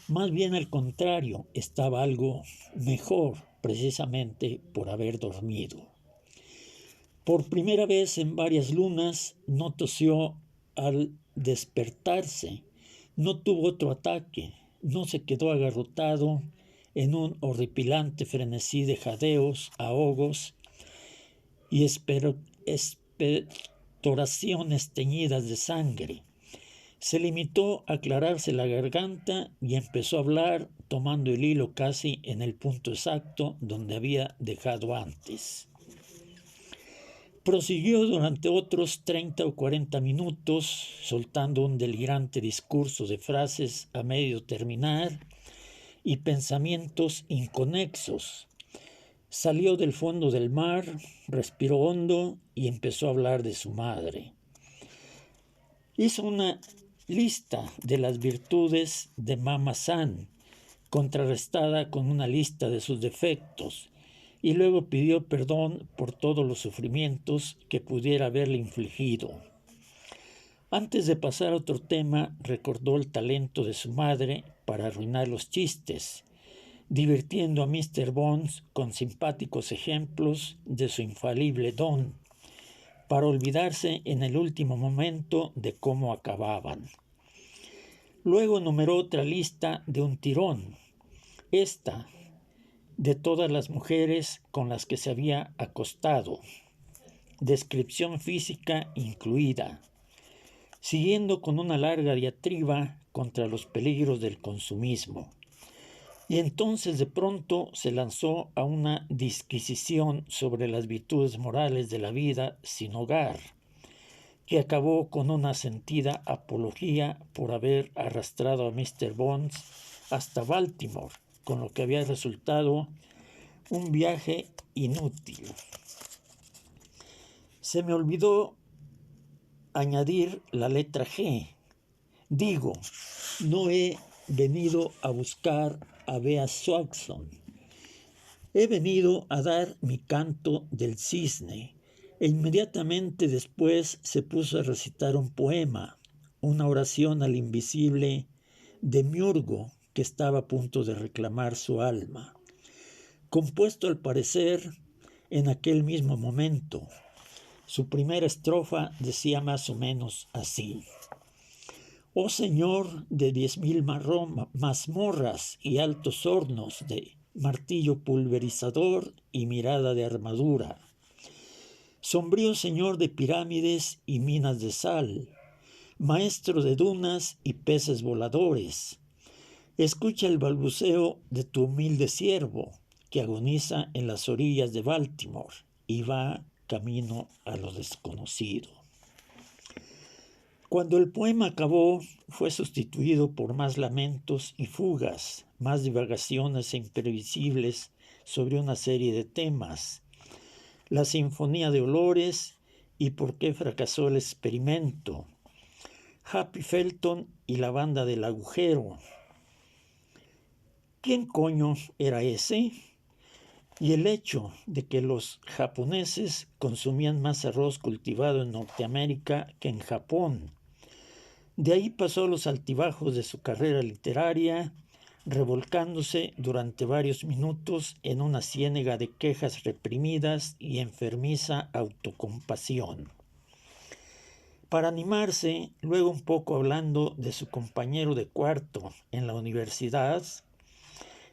Speaker 1: Más bien al contrario, estaba algo mejor, precisamente por haber dormido. Por primera vez en varias lunas no tosió al despertarse, no tuvo otro ataque, no se quedó agarrotado en un horripilante frenesí de jadeos, ahogos y expectoraciones teñidas de sangre. Se limitó a aclararse la garganta y empezó a hablar, tomando el hilo casi en el punto exacto donde había dejado antes. Prosiguió durante otros 30 o 40 minutos, soltando un delirante discurso de frases a medio terminar y pensamientos inconexos. Salió del fondo del mar, respiró hondo y empezó a hablar de su madre. Hizo una lista de las virtudes de Mama San, contrarrestada con una lista de sus defectos, y luego pidió perdón por todos los sufrimientos que pudiera haberle infligido. Antes de pasar a otro tema, recordó el talento de su madre para arruinar los chistes, divirtiendo a Mr. Bones con simpáticos ejemplos de su infalible don, para olvidarse en el último momento de cómo acababan. Luego numeró otra lista de un tirón, esta de todas las mujeres con las que se había acostado, descripción física incluida, siguiendo con una larga diatriba contra los peligros del consumismo. Y entonces de pronto se lanzó a una disquisición sobre las virtudes morales de la vida sin hogar, que acabó con una sentida apología por haber arrastrado a Mr. Bones hasta Baltimore, con lo que había resultado un viaje inútil. Se me olvidó añadir la letra G. Digo, no he venido a buscar a Bea Swanson. He venido a dar mi canto del cisne. E inmediatamente después se puso a recitar un poema, una oración al invisible demiurgo que estaba a punto de reclamar su alma, compuesto al parecer en aquel mismo momento. Su primera estrofa decía más o menos así: oh Señor de 10,000 mazmorras y altos hornos de martillo pulverizador y mirada de armadura, sombrío Señor de pirámides y minas de sal, maestro de dunas y peces voladores, escucha el balbuceo de tu humilde siervo que agoniza en las orillas de Baltimore y va camino a lo desconocido. Cuando el poema acabó, fue sustituido por más lamentos y fugas, más divagaciones imprevisibles sobre una serie de temas. La sinfonía de olores y por qué fracasó el experimento. Happy Felton y la banda del agujero. ¿Quién coño era ese? Y el hecho de que los japoneses consumían más arroz cultivado en Norteamérica que en Japón. De ahí pasó los altibajos de su carrera literaria, revolcándose durante varios minutos en una ciénaga de quejas reprimidas y enfermiza autocompasión. Para animarse, luego un poco hablando de su compañero de cuarto en la universidad,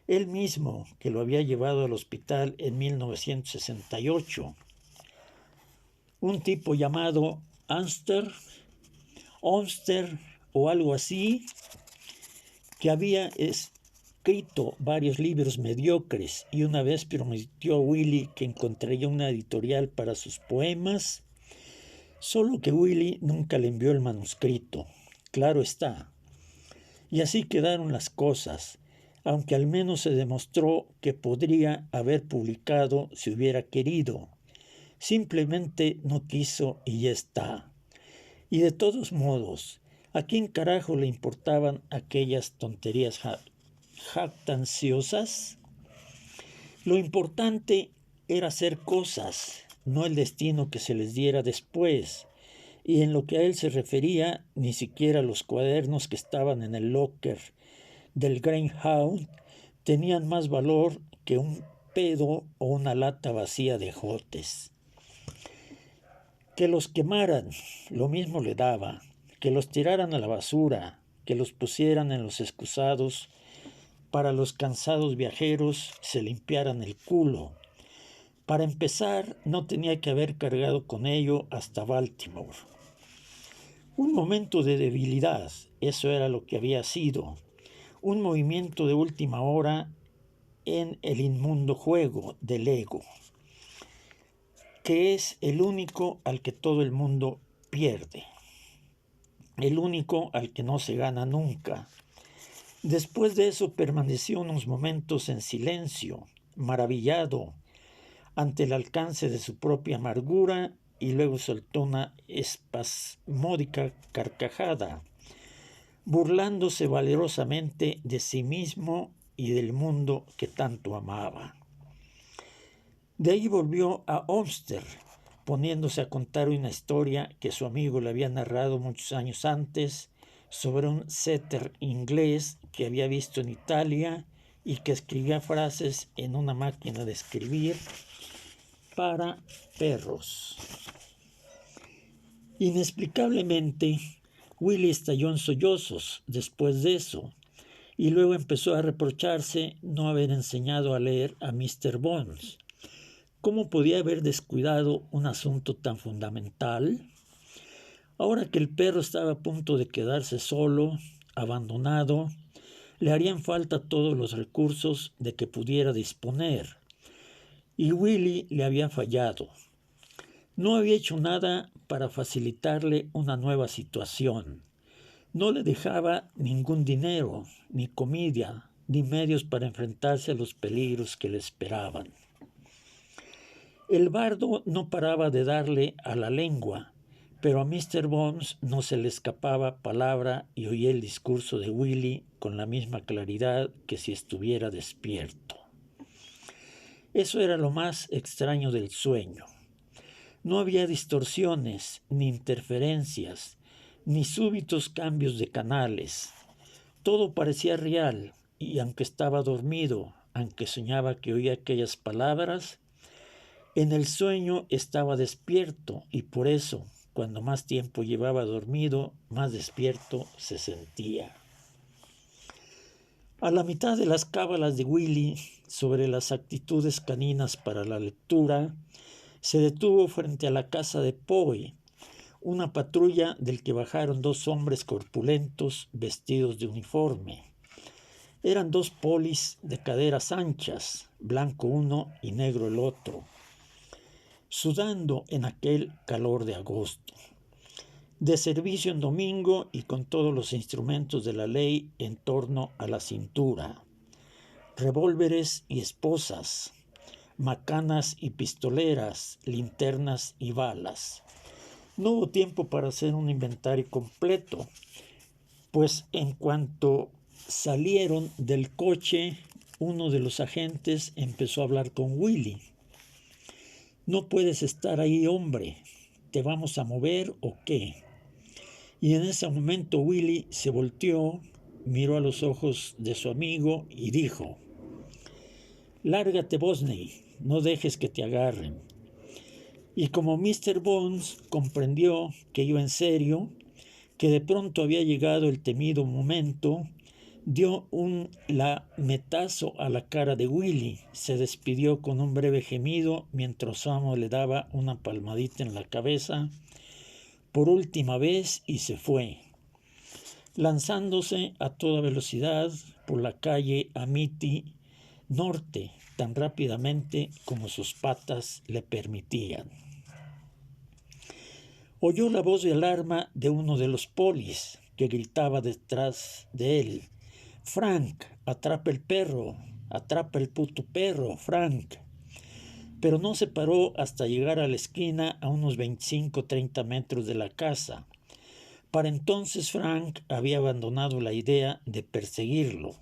Speaker 1: él mismo que lo había llevado al hospital en 1968, un tipo llamado Onster o algo así, que había escrito varios libros mediocres y una vez prometió a Willy que encontraría una editorial para sus poemas, solo que Willy nunca le envió el manuscrito, claro está. Y así quedaron las cosas, aunque al menos se demostró que podría haber publicado si hubiera querido. Simplemente no quiso y ya está. Y de todos modos, ¿a quién carajo le importaban aquellas tonterías jactanciosas? Lo importante era hacer cosas, no el destino que se les diera después. Y en lo que a él se refería, ni siquiera los cuadernos que estaban en el locker del Greyhound tenían más valor que un pedo o una lata vacía de jotes. Que los quemaran, lo mismo le daba, que los tiraran a la basura, que los pusieran en los excusados, para los cansados viajeros se limpiaran el culo. Para empezar, no tenía que haber cargado con ello hasta Baltimore. Un momento de debilidad, eso era lo que había sido. Un movimiento de última hora en el inmundo juego del ego, que es el único al que todo el mundo pierde, el único al que no se gana nunca. Después de eso permaneció unos momentos en silencio, maravillado, ante el alcance de su propia amargura, y luego soltó una espasmódica carcajada, burlándose valerosamente de sí mismo y del mundo que tanto amaba. De ahí volvió a Onster, poniéndose a contar una historia que su amigo le había narrado muchos años antes sobre un setter inglés que había visto en Italia y que escribía frases en una máquina de escribir para perros. Inexplicablemente, Willy estalló en sollozos después de eso, y luego empezó a reprocharse no haber enseñado a leer a Mr. Bones. ¿Cómo podía haber descuidado un asunto tan fundamental? Ahora que el perro estaba a punto de quedarse solo, abandonado, le harían falta todos los recursos de que pudiera disponer. Y Willy le había fallado. No había hecho nada para facilitarle una nueva situación. No le dejaba ningún dinero, ni comida, ni medios para enfrentarse a los peligros que le esperaban. El bardo no paraba de darle a la lengua, pero a Mr. Bones no se le escapaba palabra y oía el discurso de Willy con la misma claridad que si estuviera despierto. Eso era lo más extraño del sueño. No había distorsiones, ni interferencias, ni súbitos cambios de canales. Todo parecía real, y aunque estaba dormido, aunque soñaba que oía aquellas palabras, en el sueño estaba despierto, y por eso, cuando más tiempo llevaba dormido, más despierto se sentía. A la mitad de las cábalas de Willy sobre las actitudes caninas para la lectura, se detuvo frente a la casa de Poe, una patrulla del que bajaron dos hombres corpulentos vestidos de uniforme. Eran dos polis de caderas anchas, blanco uno y negro el otro. sudando en aquel calor de agosto, de servicio en domingo y con todos los instrumentos de la ley en torno a la cintura, revólveres y esposas, macanas y pistoleras, linternas y balas. No hubo tiempo para hacer un inventario completo, pues en cuanto salieron del coche, uno de los agentes empezó a hablar con Willy. No puedes estar ahí, hombre. ¿Te vamos a mover o qué? Y en ese momento Willy se volteó, miró a los ojos de su amigo y dijo: lárgate, Bosney, no dejes que te agarren. Y como Mr. Bones comprendió que iba en serio, que de pronto había llegado el temido momento, dio un lametazo a la cara de Willy, se despidió con un breve gemido mientras su amo le daba una palmadita en la cabeza por última vez y se fue, lanzándose a toda velocidad por la calle Amity Norte tan rápidamente como sus patas le permitían. Oyó la voz de alarma de uno de los polis que gritaba detrás de él: Frank, atrapa el perro, atrapa el puto perro, Frank. Pero no se paró hasta llegar a la esquina a unos 25-30 metros de la casa. Para entonces Frank había abandonado la idea de perseguirlo.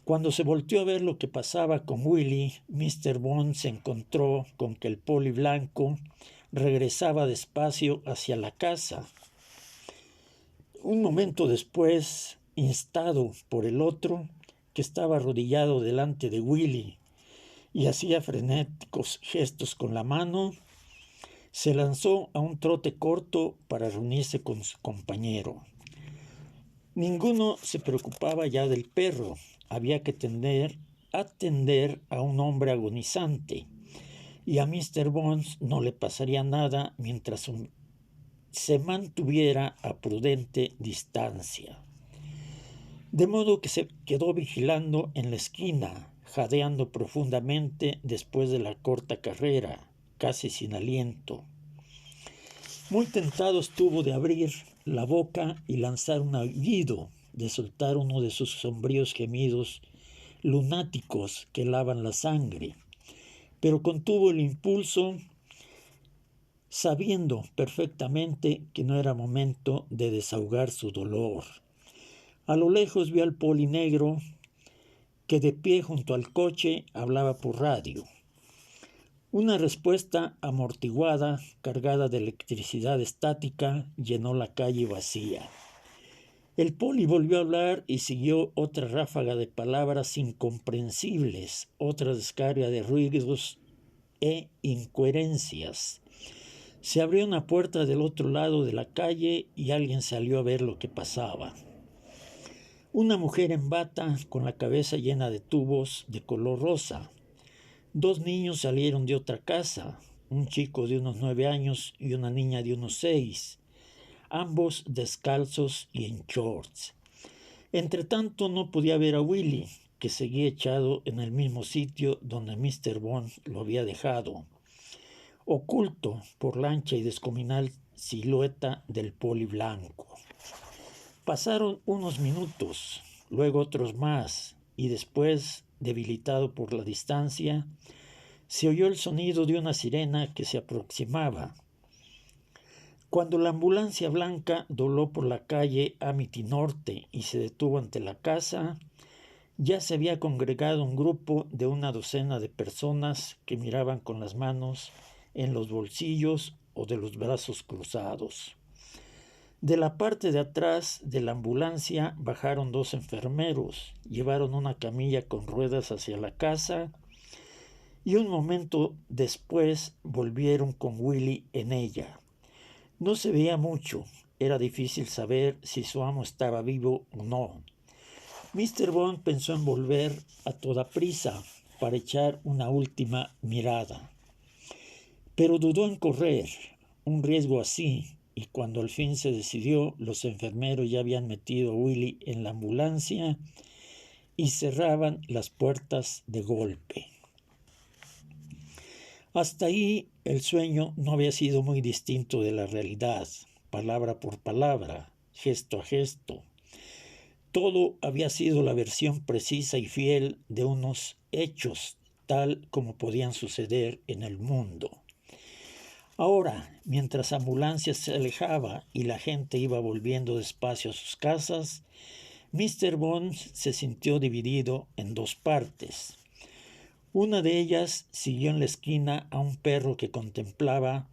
Speaker 1: Cuando se volteó a ver lo que pasaba con Willy, Mr. Bond se encontró con que el poli blanco regresaba despacio hacia la casa. Un momento después, instado por el otro, que estaba arrodillado delante de Willy y hacía frenéticos gestos con la mano, se lanzó a un trote corto para reunirse con su compañero. Ninguno se preocupaba ya del perro. Había que atender a un hombre agonizante, y a Mr. Bones no le pasaría nada mientras se mantuviera a prudente distancia. De modo que se quedó vigilando en la esquina, jadeando profundamente después de la corta carrera, casi sin aliento. Muy tentado estuvo de abrir la boca y lanzar un aullido, de soltar uno de sus sombríos gemidos lunáticos que lavan la sangre, pero contuvo el impulso, sabiendo perfectamente que no era momento de desahogar su dolor. A lo lejos vio al poli negro que de pie junto al coche hablaba por radio. Una respuesta amortiguada, cargada de electricidad estática, llenó la calle vacía. El poli volvió a hablar y siguió otra ráfaga de palabras incomprensibles, otra descarga de ruidos e incoherencias. Se abrió una puerta del otro lado de la calle y alguien salió a ver lo que pasaba. Una mujer en bata, con la cabeza llena de tubos de color rosa. Dos niños salieron de otra casa, un chico de unos 9 años y una niña de unos 6, ambos descalzos y en shorts. Entretanto no podía ver a Willy, que seguía echado en el mismo sitio donde Mr. Bond lo había dejado, oculto por la ancha y descomunal silueta del poli blanco. Pasaron unos minutos, luego otros más, y después, debilitado por la distancia, se oyó el sonido de una sirena que se aproximaba. Cuando la ambulancia blanca dobló por la calle Amity Norte y se detuvo ante la casa, ya se había congregado un grupo de una docena de personas que miraban con las manos en los bolsillos o de los brazos cruzados. De la parte de atrás de la ambulancia bajaron 2 enfermeros, llevaron una camilla con ruedas hacia la casa y un momento después volvieron con Willy en ella. No se veía mucho, era difícil saber si su amo estaba vivo o no. Mr. Bond pensó en volver a toda prisa para echar una última mirada, pero dudó en correr un riesgo así, y cuando al fin se decidió, los enfermeros ya habían metido a Willy en la ambulancia y cerraban las puertas de golpe. Hasta ahí el sueño no había sido muy distinto de la realidad, palabra por palabra, gesto a gesto. Todo había sido la versión precisa y fiel de unos hechos tal como podían suceder en el mundo. Ahora, mientras la ambulancia se alejaba y la gente iba volviendo despacio a sus casas, Mr. Bones se sintió dividido en dos partes. Una de ellas siguió en la esquina a un perro que contemplaba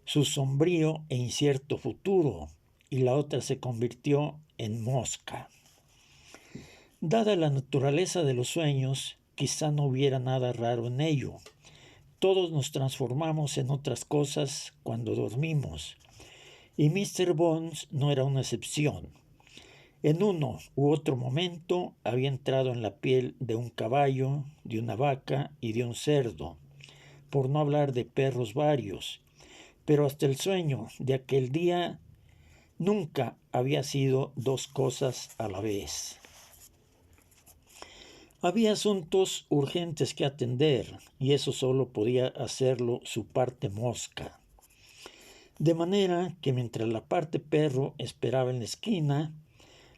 Speaker 1: su sombrío e incierto futuro, y la otra se convirtió en Mosca. Dada la naturaleza de los sueños, quizá no hubiera nada raro en ello. Todos nos transformamos en otras cosas cuando dormimos, y Mr. Bones no era una excepción. En uno u otro momento había entrado en la piel de un caballo, de una vaca y de un cerdo, por no hablar de perros varios, pero hasta el sueño de aquel día nunca había sido dos cosas a la vez. Había asuntos urgentes que atender, y eso solo podía hacerlo su parte Mosca. De manera que mientras la parte perro esperaba en la esquina,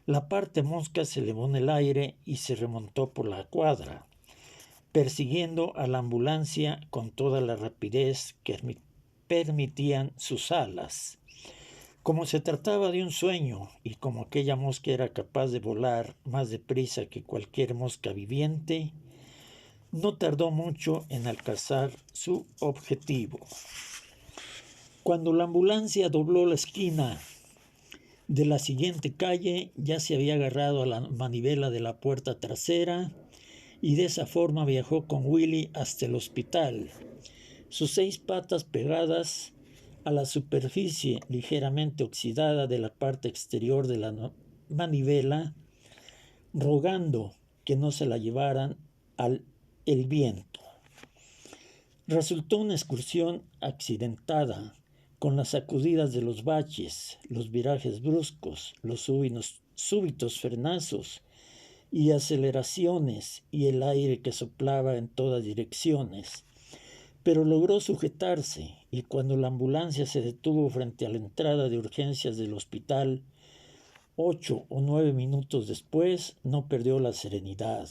Speaker 1: la parte Mosca se elevó en el aire y se remontó por la cuadra, persiguiendo a la ambulancia con toda la rapidez que permitían sus alas. Como se trataba de un sueño y como aquella mosca era capaz de volar más deprisa que cualquier mosca viviente, no tardó mucho en alcanzar su objetivo. Cuando la ambulancia dobló la esquina de la siguiente calle, ya se había agarrado a la manivela de la puerta trasera y de esa forma viajó con Willy hasta el hospital, sus 6 patas pegadas a la superficie ligeramente oxidada de la parte exterior de la manivela, rogando que no se la llevaran el viento. Resultó una excursión accidentada, con las sacudidas de los baches, los virajes bruscos, los súbitos frenazos y aceleraciones y el aire que soplaba en todas direcciones. Pero logró sujetarse y cuando la ambulancia se detuvo frente a la entrada de urgencias del hospital, 8 o 9 minutos después, no perdió la serenidad.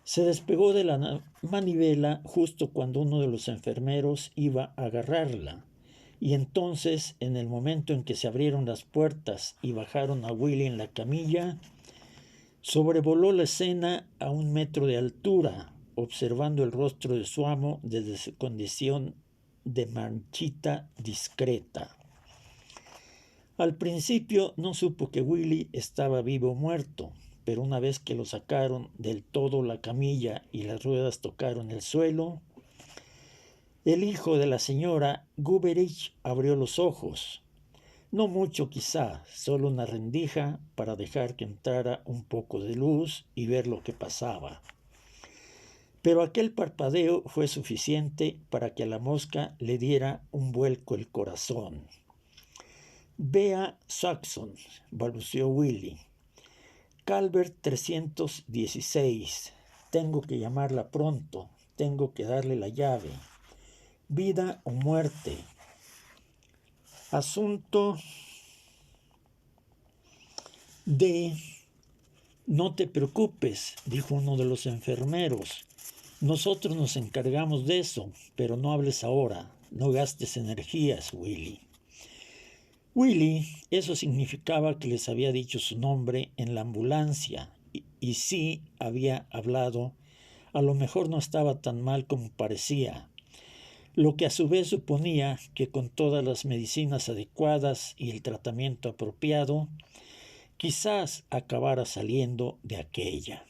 Speaker 1: Se despegó de la manivela justo cuando uno de los enfermeros iba a agarrarla, y entonces, en el momento en que se abrieron las puertas y bajaron a Willy en la camilla, sobrevoló la escena a 1 metro de altura, observando el rostro de su amo desde su condición de manchita discreta. Al principio no supo que Willy estaba vivo o muerto, pero una vez que lo sacaron del todo la camilla y las ruedas tocaron el suelo, el hijo de la señora Guberich abrió los ojos. No mucho quizá, solo una rendija para dejar que entrara un poco de luz y ver lo que pasaba. Pero aquel parpadeo fue suficiente para que a la mosca le diera un vuelco el corazón. Bea Saxon, balbuceó Willy. Calvert 316. Tengo que llamarla pronto. Tengo que darle la llave. Vida o muerte. Asunto de... No te preocupes, dijo uno de los enfermeros. Nosotros nos encargamos de eso, pero no hables ahora. No gastes energías, Willy. Willy, eso significaba que les había dicho su nombre en la ambulancia y sí había hablado. A lo mejor no estaba tan mal como parecía, lo que a su vez suponía que con todas las medicinas adecuadas y el tratamiento apropiado, quizás acabara saliendo de aquella.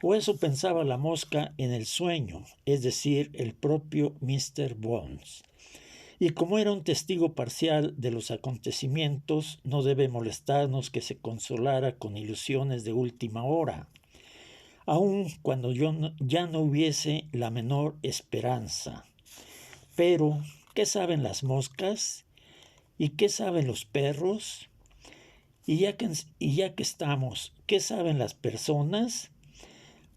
Speaker 1: O eso pensaba la mosca en el sueño, es decir, el propio Mr. Bones. Y como era un testigo parcial de los acontecimientos, no debe molestarnos que se consolara con ilusiones de última hora, aun cuando ya no hubiese la menor esperanza. Pero, ¿qué saben las moscas? ¿Y qué saben los perros? Y ya que estamos, ¿qué saben las personas?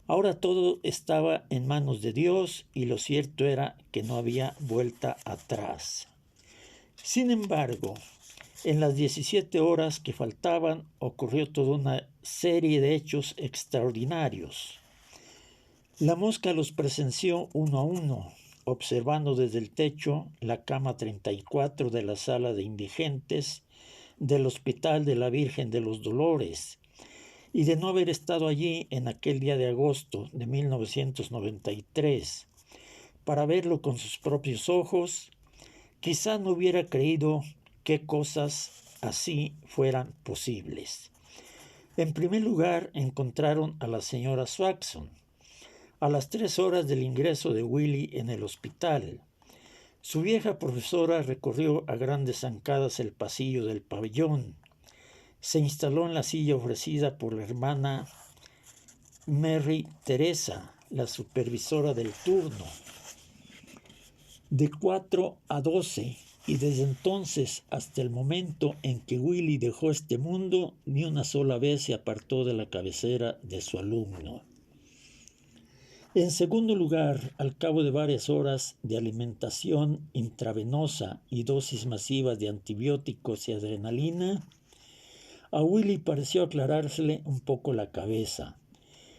Speaker 1: Ahora todo estaba en manos de Dios y lo cierto era que no había vuelta atrás. Sin embargo, en las 17 horas que faltaban ocurrió toda una serie de hechos extraordinarios. La mosca los presenció uno a uno, observando desde el techo la cama 34 de la sala de indigentes del Hospital de la Virgen de los Dolores, y de no haber estado allí en aquel día de agosto de 1993 para verlo con sus propios ojos, quizá no hubiera creído que cosas así fueran posibles. En primer lugar, encontraron a la señora Swanson a las 3 horas del ingreso de Willie en el hospital. Su vieja profesora recorrió a grandes zancadas el pasillo del pabellón. Se instaló en la silla ofrecida por la hermana Mary Teresa, la supervisora del turno, de 4 a 12, y desde entonces hasta el momento en que Willie dejó este mundo, ni una sola vez se apartó de la cabecera de su alumno. En segundo lugar, al cabo de varias horas de alimentación intravenosa y dosis masivas de antibióticos y adrenalina, a Willie pareció aclarársele un poco la cabeza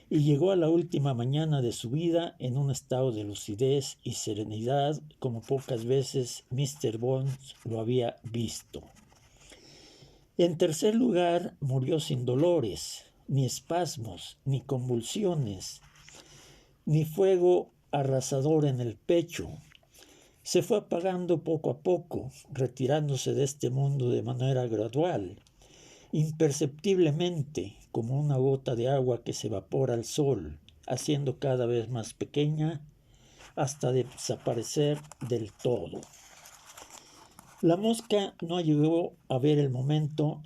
Speaker 1: y llegó a la última mañana de su vida en un estado de lucidez y serenidad como pocas veces Mr. Bones lo había visto. En tercer lugar, murió sin dolores, ni espasmos, ni convulsiones, ni fuego arrasador en el pecho. Se fue apagando poco a poco, retirándose de este mundo de manera gradual, imperceptiblemente, como una gota de agua que se evapora al sol, haciendo cada vez más pequeña hasta desaparecer del todo. La mosca no llegó a ver el momento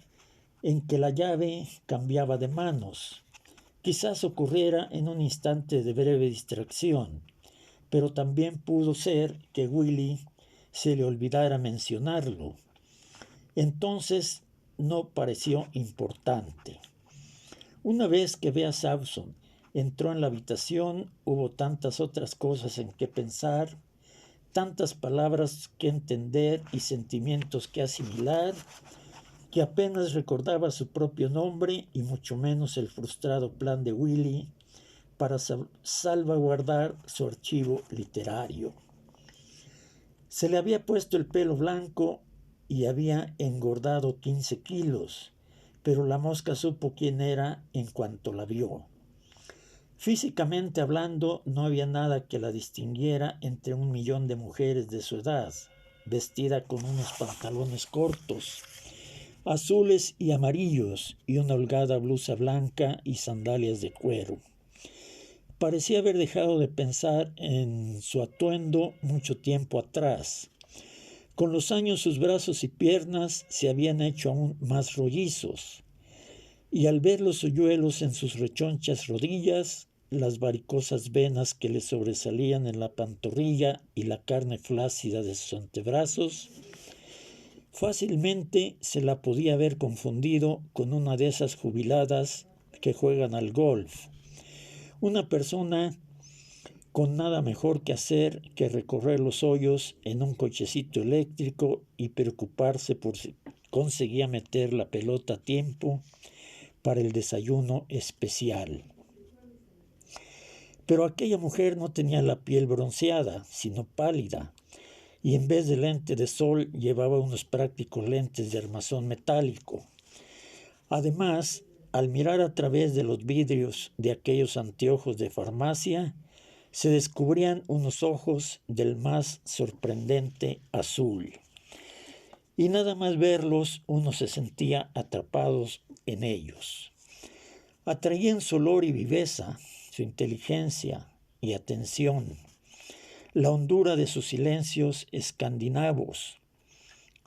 Speaker 1: en que la llave cambiaba de manos. Quizás ocurriera en un instante de breve distracción, pero también pudo ser que Willie se le olvidara mencionarlo. Entonces no pareció importante. Una vez que Bea Swanson entró en la habitación, hubo tantas otras cosas en que pensar, tantas palabras que entender y sentimientos que asimilar, que apenas recordaba su propio nombre y mucho menos el frustrado plan de Willie para salvaguardar su archivo literario. Se le había puesto el pelo blanco y había engordado 15 kilos, pero la mosca supo quién era en cuanto la vio. Físicamente hablando, no había nada que la distinguiera entre 1 millón de mujeres de su edad, vestida con unos pantalones cortos, azules y amarillos, y una holgada blusa blanca y sandalias de cuero. Parecía haber dejado de pensar en su atuendo mucho tiempo atrás. Con los años sus brazos y piernas se habían hecho aún más rollizos, y al ver los hoyuelos en sus rechonchas rodillas, las varicosas venas que le sobresalían en la pantorrilla y la carne flácida de sus antebrazos, fácilmente se la podía haber confundido con una de esas jubiladas que juegan al golf. Una persona con nada mejor que hacer que recorrer los hoyos en un cochecito eléctrico y preocuparse por si conseguía meter la pelota a tiempo para el desayuno especial. Pero aquella mujer no tenía la piel bronceada, sino pálida, y en vez de lente de sol llevaba unos prácticos lentes de armazón metálico. Además, al mirar a través de los vidrios de aquellos anteojos de farmacia, se descubrían unos ojos del más sorprendente azul. Y nada más verlos, uno se sentía atrapados en ellos. Atraían su olor y viveza, su inteligencia y atención, la hondura de sus silencios escandinavos,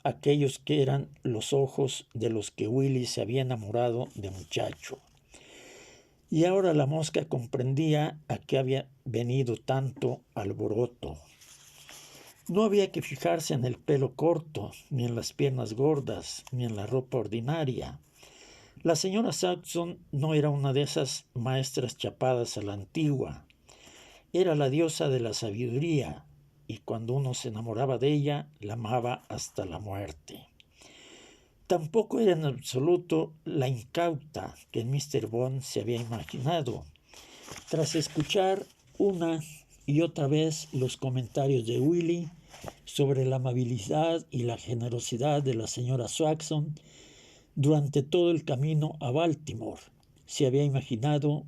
Speaker 1: aquellos que eran los ojos de los que Willie se había enamorado de muchacho. Y ahora la mosca comprendía a qué había venido tanto alboroto. No había que fijarse en el pelo corto, ni en las piernas gordas, ni en la ropa ordinaria. La señora Saxon no era una de esas maestras chapadas a la antigua. Era la diosa de la sabiduría, y cuando uno se enamoraba de ella, la amaba hasta la muerte. Tampoco era en absoluto la incauta que Mr. Bond se había imaginado. Tras escuchar una y otra vez los comentarios de Willy sobre la amabilidad y la generosidad de la señora Saxon durante todo el camino a Baltimore, se había imaginado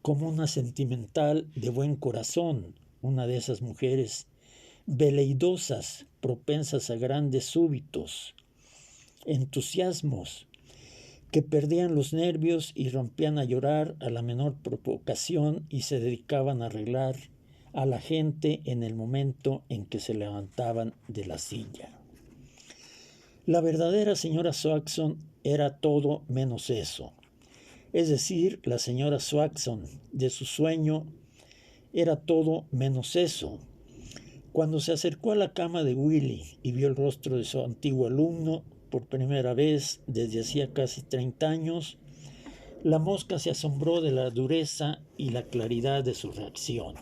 Speaker 1: como una sentimental de buen corazón, una de esas mujeres veleidosas, propensas a grandes súbitos, entusiasmos, que perdían los nervios y rompían a llorar a la menor provocación y se dedicaban a arreglar a la gente en el momento en que se levantaban de la silla. La verdadera señora Saxon era todo menos eso. Es decir, la señora Saxon de su sueño era todo menos eso. Cuando se acercó a la cama de Willy y vio el rostro de su antiguo alumno por primera vez desde hacía casi 30 años, la mosca se asombró de la dureza y la claridad de su reacción.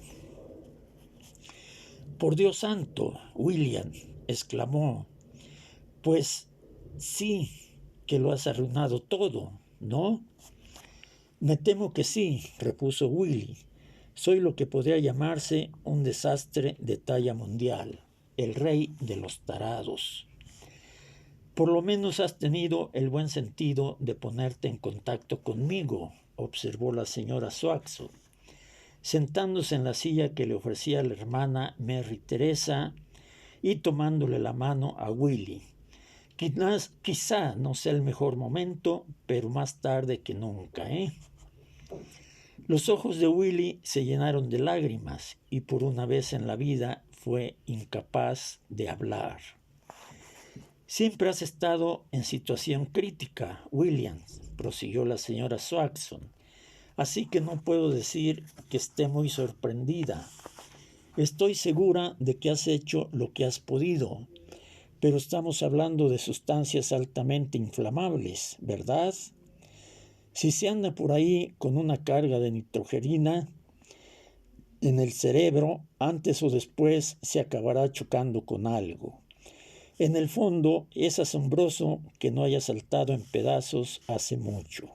Speaker 1: «Por Dios santo, William», exclamó, «pues sí que lo has arruinado todo, ¿no?» «Me temo que sí», repuso Willy. «Soy lo que podría llamarse un desastre de talla mundial, el rey de los tarados». «Por lo menos has tenido el buen sentido de ponerte en contacto conmigo», observó la señora Saxon, sentándose en la silla que le ofrecía la hermana Mary Teresa y tomándole la mano a Willy. Quizá no sea el mejor momento, pero más tarde que nunca, ¿eh? Los ojos de Willy se llenaron de lágrimas y por una vez en la vida fue incapaz de hablar. «Siempre has estado en situación crítica, William», prosiguió la señora Saxon, «así que no puedo decir que esté muy sorprendida. Estoy segura de que has hecho lo que has podido, pero estamos hablando de sustancias altamente inflamables, ¿verdad? Si se anda por ahí con una carga de nitrogenina en el cerebro, antes o después se acabará chocando con algo. En el fondo, es asombroso que no haya saltado en pedazos hace mucho».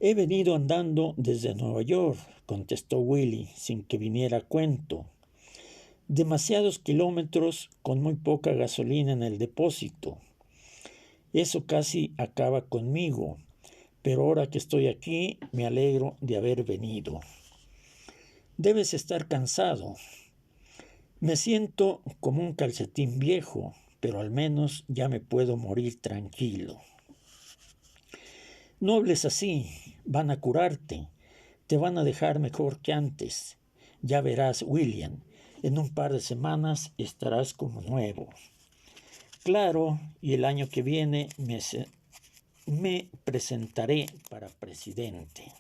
Speaker 1: «He venido andando desde Nueva York», contestó Willy, sin que viniera a cuento. «Demasiados kilómetros con muy poca gasolina en el depósito. Eso casi acaba conmigo, pero ahora que estoy aquí me alegro de haber venido». «Debes estar cansado». «Me siento como un calcetín viejo, pero al menos ya me puedo morir tranquilo». «No hables así, van a curarte, te van a dejar mejor que antes. Ya verás, William, en un par de semanas estarás como nuevo. Claro, y el año que viene me presentaré para presidente».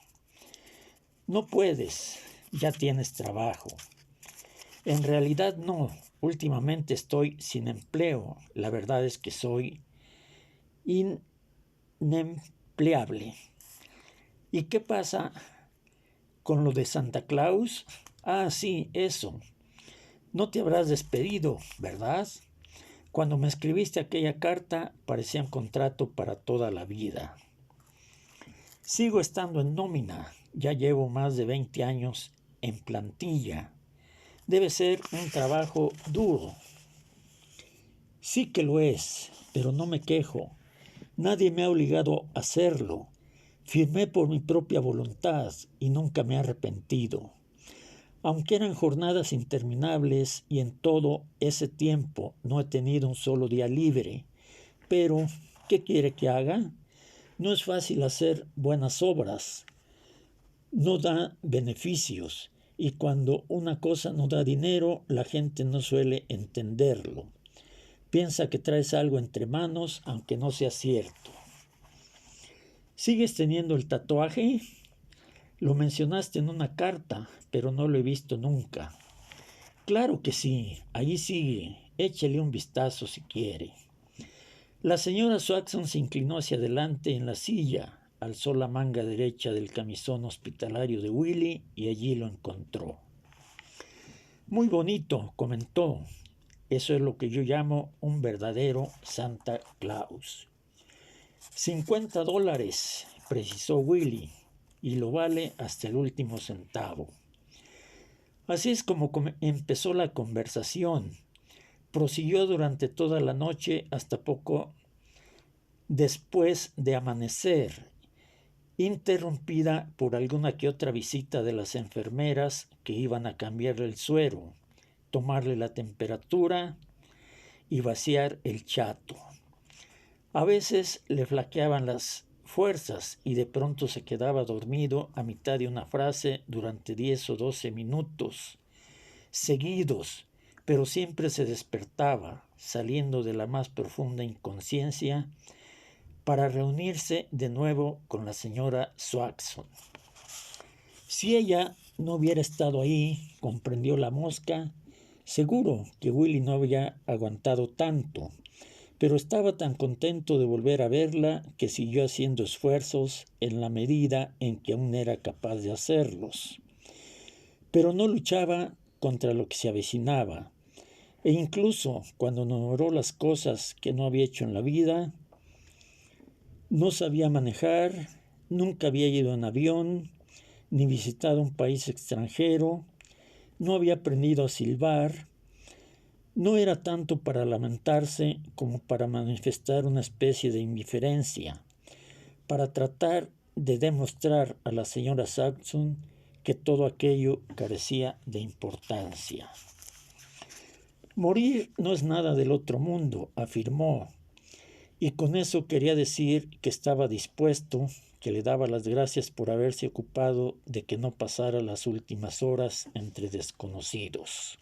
Speaker 1: «No puedes, ya tienes trabajo». «En realidad no, últimamente estoy sin empleo. La verdad es que soy inempleable». «¿Y qué pasa con lo de Santa Claus?» «Ah, sí, eso. No te habrás despedido, ¿verdad? Cuando me escribiste aquella carta parecía un contrato para toda la vida». «Sigo estando en nómina. Ya llevo más de 20 años en plantilla. Debe ser un trabajo duro». «Sí que lo es, pero no me quejo. Nadie me ha obligado a hacerlo. Firmé por mi propia voluntad y nunca me he arrepentido. Aunque eran jornadas interminables y en todo ese tiempo no he tenido un solo día libre. Pero, ¿qué quiere que haga? No es fácil hacer buenas obras. No da beneficios. Y cuando una cosa no da dinero, la gente no suele entenderlo. Piensa que traes algo entre manos, aunque no sea cierto». «¿Sigues teniendo el tatuaje? Lo mencionaste en una carta, pero no lo he visto nunca». «Claro que sí, allí sigue. Échele un vistazo si quiere». La señora Swanson se inclinó hacia adelante en la silla, alzó la manga derecha del camisón hospitalario de Willy y allí lo encontró. Muy bonito, comentó. Eso es lo que yo llamo un verdadero Santa Claus. $50, precisó Willy, y lo vale hasta el último centavo. Así es como empezó la conversación. Prosiguió durante toda la noche hasta poco después de amanecer, interrumpida por alguna que otra visita de las enfermeras que iban a cambiarle el suero, tomarle la temperatura y vaciar el chato. A veces le flaqueaban las fuerzas y de pronto se quedaba dormido a mitad de una frase durante 10 o 12 minutos seguidos, pero siempre se despertaba, saliendo de la más profunda inconsciencia, para reunirse de nuevo con la señora Swanson. Si ella no hubiera estado ahí, comprendió la mosca, seguro que Willy no había aguantado tanto, pero estaba tan contento de volver a verla que siguió haciendo esfuerzos en la medida en que aún era capaz de hacerlos. Pero no luchaba contra lo que se avecinaba, e incluso cuando nombró las cosas que no había hecho en la vida, no sabía manejar, nunca había ido en avión, ni visitado un país extranjero, no había aprendido a silbar. No era tanto para lamentarse como para manifestar una especie de indiferencia, para tratar de demostrar a la señora Swanson que todo aquello carecía de importancia. Morir no es nada del otro mundo, afirmó, y con eso quería decir que estaba dispuesto, que le daba las gracias por haberse ocupado de que no pasara las últimas horas entre desconocidos.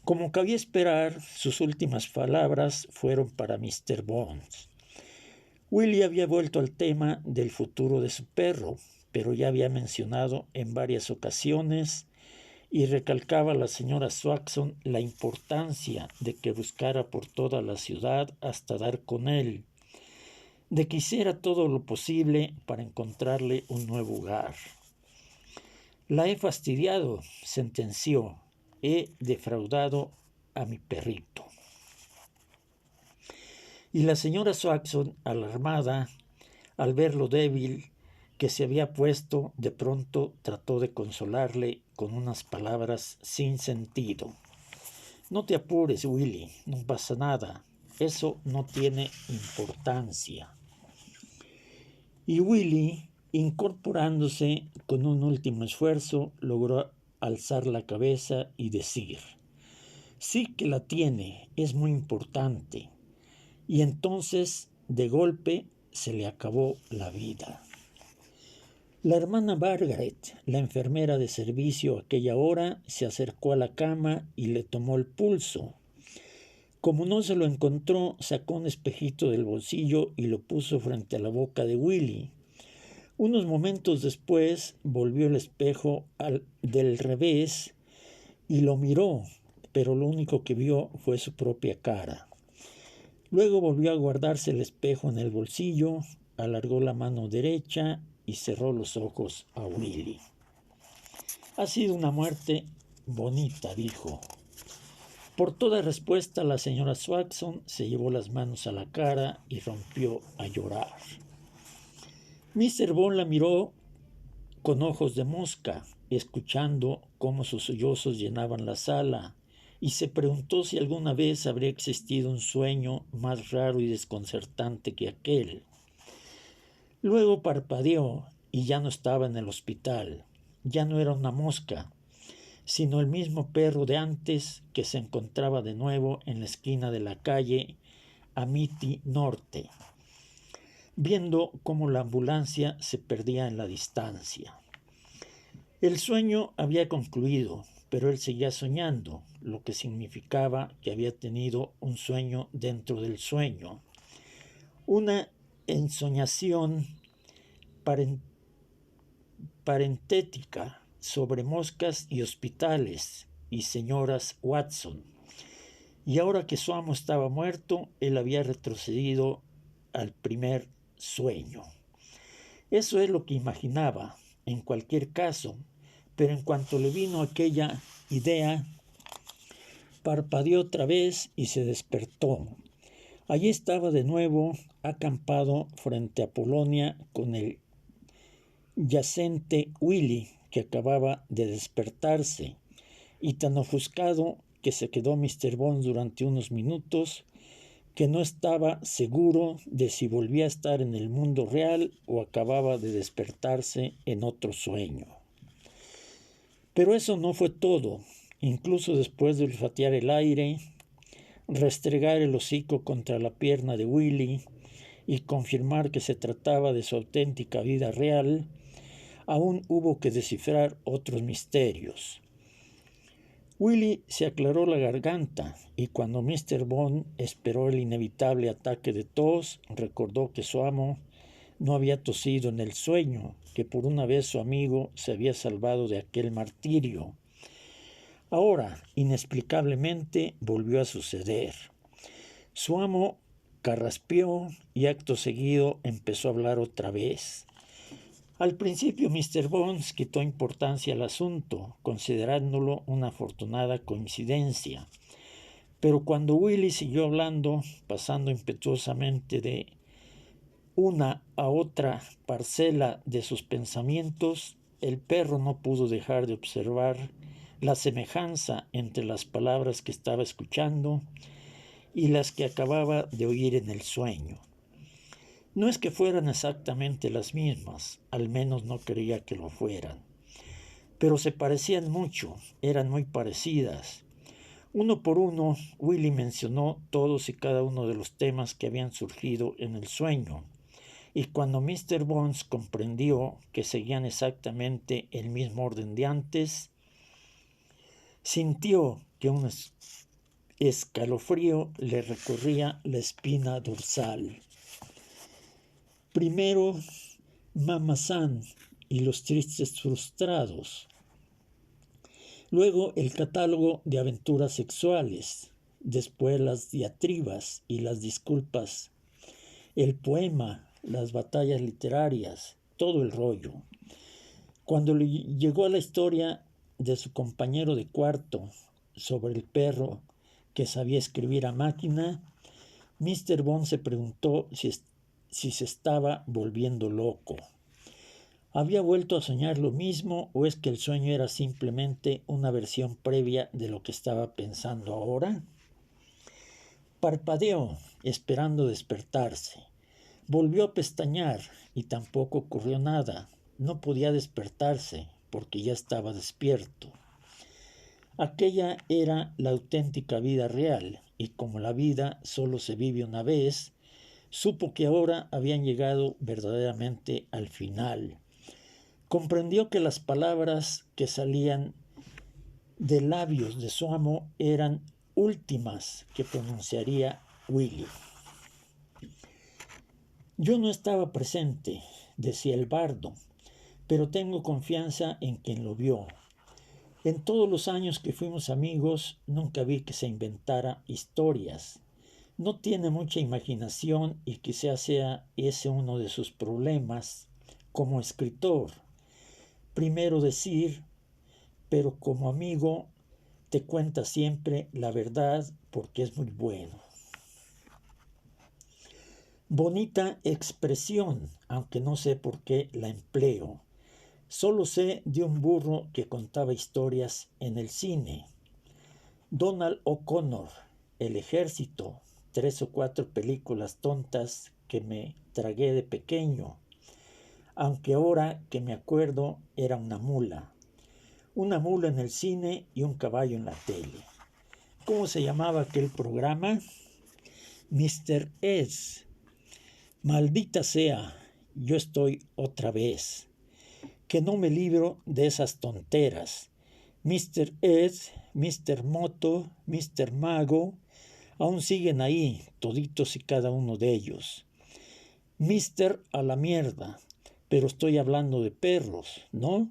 Speaker 1: Como cabía esperar, sus últimas palabras fueron para Mr. Bones. Willy había vuelto al tema del futuro de su perro, pero ya había mencionado en varias ocasiones y recalcaba a la señora Swanson la importancia de que buscara por toda la ciudad hasta dar con él, de que hiciera todo lo posible para encontrarle un nuevo hogar. La he fastidiado, sentenció, he defraudado a mi perrito. Y la señora Swanson, alarmada, al ver lo débil que se había puesto, de pronto trató de consolarle con unas palabras sin sentido. No te apures, Willy, no pasa nada, eso no tiene importancia. Y Willy, incorporándose con un último esfuerzo, logró alzar la cabeza y decir: sí que la tiene, es muy importante. Y entonces, de golpe, se le acabó la vida. La hermana Margaret, la enfermera de servicio a aquella hora, se acercó a la cama y le tomó el pulso. Como no se lo encontró, sacó un espejito del bolsillo y lo puso frente a la boca de Willy. Unos momentos después volvió el espejo del revés y lo miró, pero lo único que vio fue su propia cara. Luego volvió a guardarse el espejo en el bolsillo, alargó la mano derecha y cerró los ojos a Willy. Ha sido una muerte bonita, dijo. Por toda respuesta, la señora Swanson se llevó las manos a la cara y rompió a llorar. Mr. Bond la miró con ojos de mosca, escuchando cómo sus sollozos llenaban la sala, y se preguntó si alguna vez habría existido un sueño más raro y desconcertante que aquel. Luego parpadeó y ya no estaba en el hospital. Ya no era una mosca, sino el mismo perro de antes que se encontraba de nuevo en la esquina de la calle Amity Norte, viendo cómo la ambulancia se perdía en la distancia. El sueño había concluido, pero él seguía soñando, lo que significaba que había tenido un sueño dentro del sueño. Una ensoñación parentética sobre moscas y hospitales y señoras Watson. Y ahora que su amo estaba muerto, él había retrocedido al primer sueño. Eso es lo que imaginaba, en cualquier caso, pero en cuanto le vino aquella idea, parpadeó otra vez y se despertó. Allí estaba de nuevo acampado frente a Polonia con el yacente Willy, que acababa de despertarse, y tan ofuscado que se quedó Mr. Bones durante unos minutos, que no estaba seguro de si volvía a estar en el mundo real o acababa de despertarse en otro sueño. Pero eso no fue todo. Incluso después de olfatear el aire, restregar el hocico contra la pierna de Willy y confirmar que se trataba de su auténtica vida real, aún hubo que descifrar otros misterios. Willy se aclaró la garganta y cuando Mr. Bond esperó el inevitable ataque de tos, recordó que su amo no había tosido en el sueño, que por una vez su amigo se había salvado de aquel martirio. Ahora, inexplicablemente, volvió a suceder. Su amo carraspeó y acto seguido empezó a hablar otra vez. Al principio Mr. Bones quitó importancia al asunto, considerándolo una afortunada coincidencia. Pero cuando Willy siguió hablando, pasando impetuosamente de una a otra parcela de sus pensamientos, el perro no pudo dejar de observar la semejanza entre las palabras que estaba escuchando y las que acababa de oír en el sueño. No es que fueran exactamente las mismas, al menos no creía que lo fueran, pero se parecían mucho, eran muy parecidas. Uno por uno, Willy mencionó todos y cada uno de los temas que habían surgido en el sueño, y cuando Mr. Bones comprendió que seguían exactamente el mismo orden de antes, sintió que un escalofrío le recorría la espina dorsal. Primero, Mama-san y los tristes frustrados. Luego, el catálogo de aventuras sexuales. Después, las diatribas y las disculpas. El poema, las batallas literarias, todo el rollo. Cuando le llegó a la historia de su compañero de cuarto sobre el perro que sabía escribir a máquina, Mr. Bond se preguntó si se estaba volviendo loco. ¿Había vuelto a soñar lo mismo o es que el sueño era simplemente una versión previa de lo que estaba pensando ahora? Parpadeó, esperando despertarse. Volvió a pestañear y tampoco ocurrió nada. No podía despertarse porque ya estaba despierto. Aquella era la auténtica vida real y como la vida solo se vive una vez, supo que ahora habían llegado verdaderamente al final. Comprendió que las palabras que salían de labios de su amo eran últimas que pronunciaría Willy. Yo no estaba presente, decía el bardo, pero tengo confianza en quien lo vio. En todos los años que fuimos amigos, nunca vi que se inventara historias. No tiene mucha imaginación y quizás sea ese uno de sus problemas como escritor. Primero decir, pero como amigo te cuenta siempre la verdad porque es muy bueno. Bonita expresión, aunque no sé por qué la empleo. Solo sé de un burro que contaba historias en el cine. Donald O'Connor, El Ejército, 3 o 4 películas tontas que me tragué de pequeño, aunque ahora que me acuerdo era una mula. Una mula en el cine y un caballo en la tele. ¿Cómo se llamaba aquel programa? Mr. S. Maldita sea, yo estoy otra vez. Que no me libro de esas tonteras. Mr. Ed, Mr. Moto, Mr. Mago, aún siguen ahí, toditos y cada uno de ellos. Mr. a la mierda, pero estoy hablando de perros, ¿no?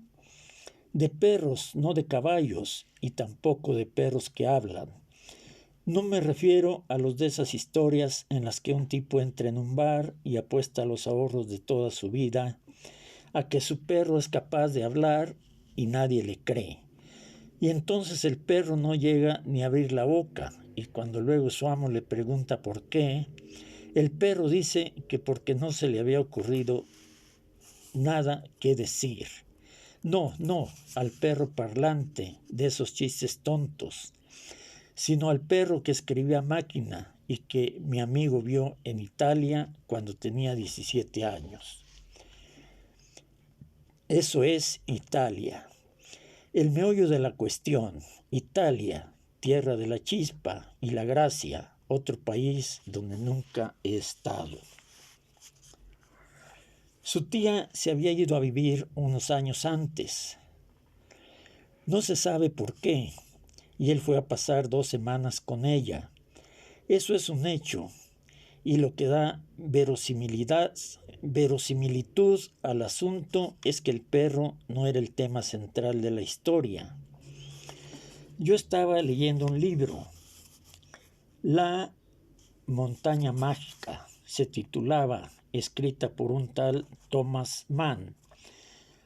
Speaker 1: De perros, no de caballos, y tampoco de perros que hablan. No me refiero a los de esas historias en las que un tipo entra en un bar y apuesta los ahorros de toda su vida a que su perro es capaz de hablar y nadie le cree. Y entonces el perro no llega ni a abrir la boca, y cuando luego su amo le pregunta por qué, el perro dice que porque no se le había ocurrido nada que decir. No, al perro parlante de esos chistes tontos, sino al perro que escribía a máquina y que mi amigo vio en Italia cuando tenía 17 años. Eso es Italia. El meollo de la cuestión, Italia, tierra de la chispa y la gracia, otro país donde nunca he estado. Su tía se había ido a vivir unos años antes. No se sabe por qué, y él fue a pasar 2 semanas con ella. Eso es un hecho, y lo que da verosimilitud al asunto es que el perro no era el tema central de la historia. Yo estaba leyendo un libro, La montaña mágica, se titulaba, escrita por un tal Thomas Mann,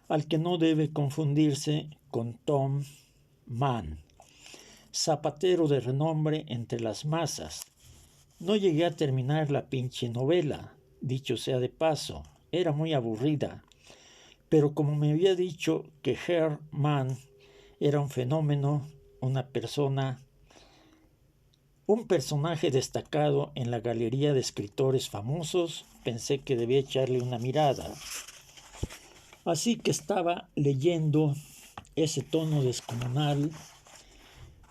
Speaker 1: al que no debe confundirse con Tom Mann, zapatero de renombre entre las masas. No llegué a terminar la pinche novela, dicho sea de paso, era muy aburrida, pero como me había dicho que Herr Mann era un fenómeno, un personaje destacado en la galería de escritores famosos, pensé que debía echarle una mirada. Así que estaba leyendo ese tono descomunal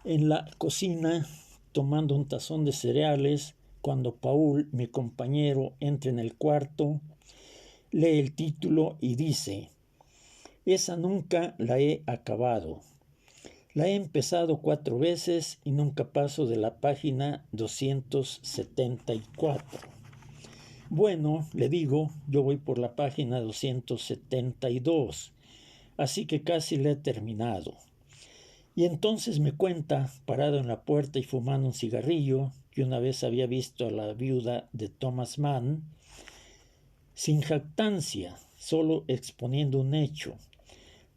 Speaker 1: en la cocina, tomando un tazón de cereales, cuando Paul, mi compañero, entra en el cuarto, lee el título y dice: «Esa nunca la he acabado. La he empezado 4 veces y nunca paso de la página 274. Bueno, le digo, yo voy por la página 272, así que casi la he terminado». Y entonces me cuenta, parado en la puerta y fumando un cigarrillo, que una vez había visto a la viuda de Thomas Mann, sin jactancia, solo exponiendo un hecho.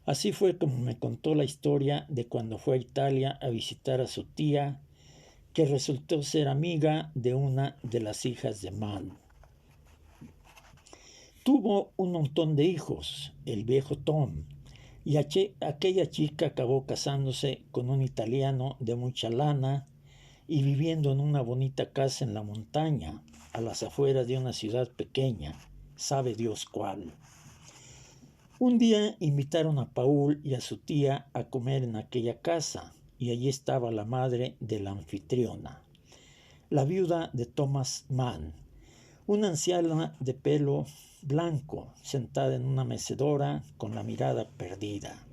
Speaker 1: Así fue como me contó la historia de cuando fue a Italia a visitar a su tía, que resultó ser amiga de una de las hijas de Mann. Tuvo un montón de hijos, el viejo Tom, y aquella chica acabó casándose con un italiano de mucha lana y viviendo en una bonita casa en la montaña, a las afueras de una ciudad pequeña, sabe Dios cuál. Un día invitaron a Paul y a su tía a comer en aquella casa, y allí estaba la madre de la anfitriona, la viuda de Thomas Mann, una anciana de pelo blanco, sentada en una mecedora con la mirada perdida.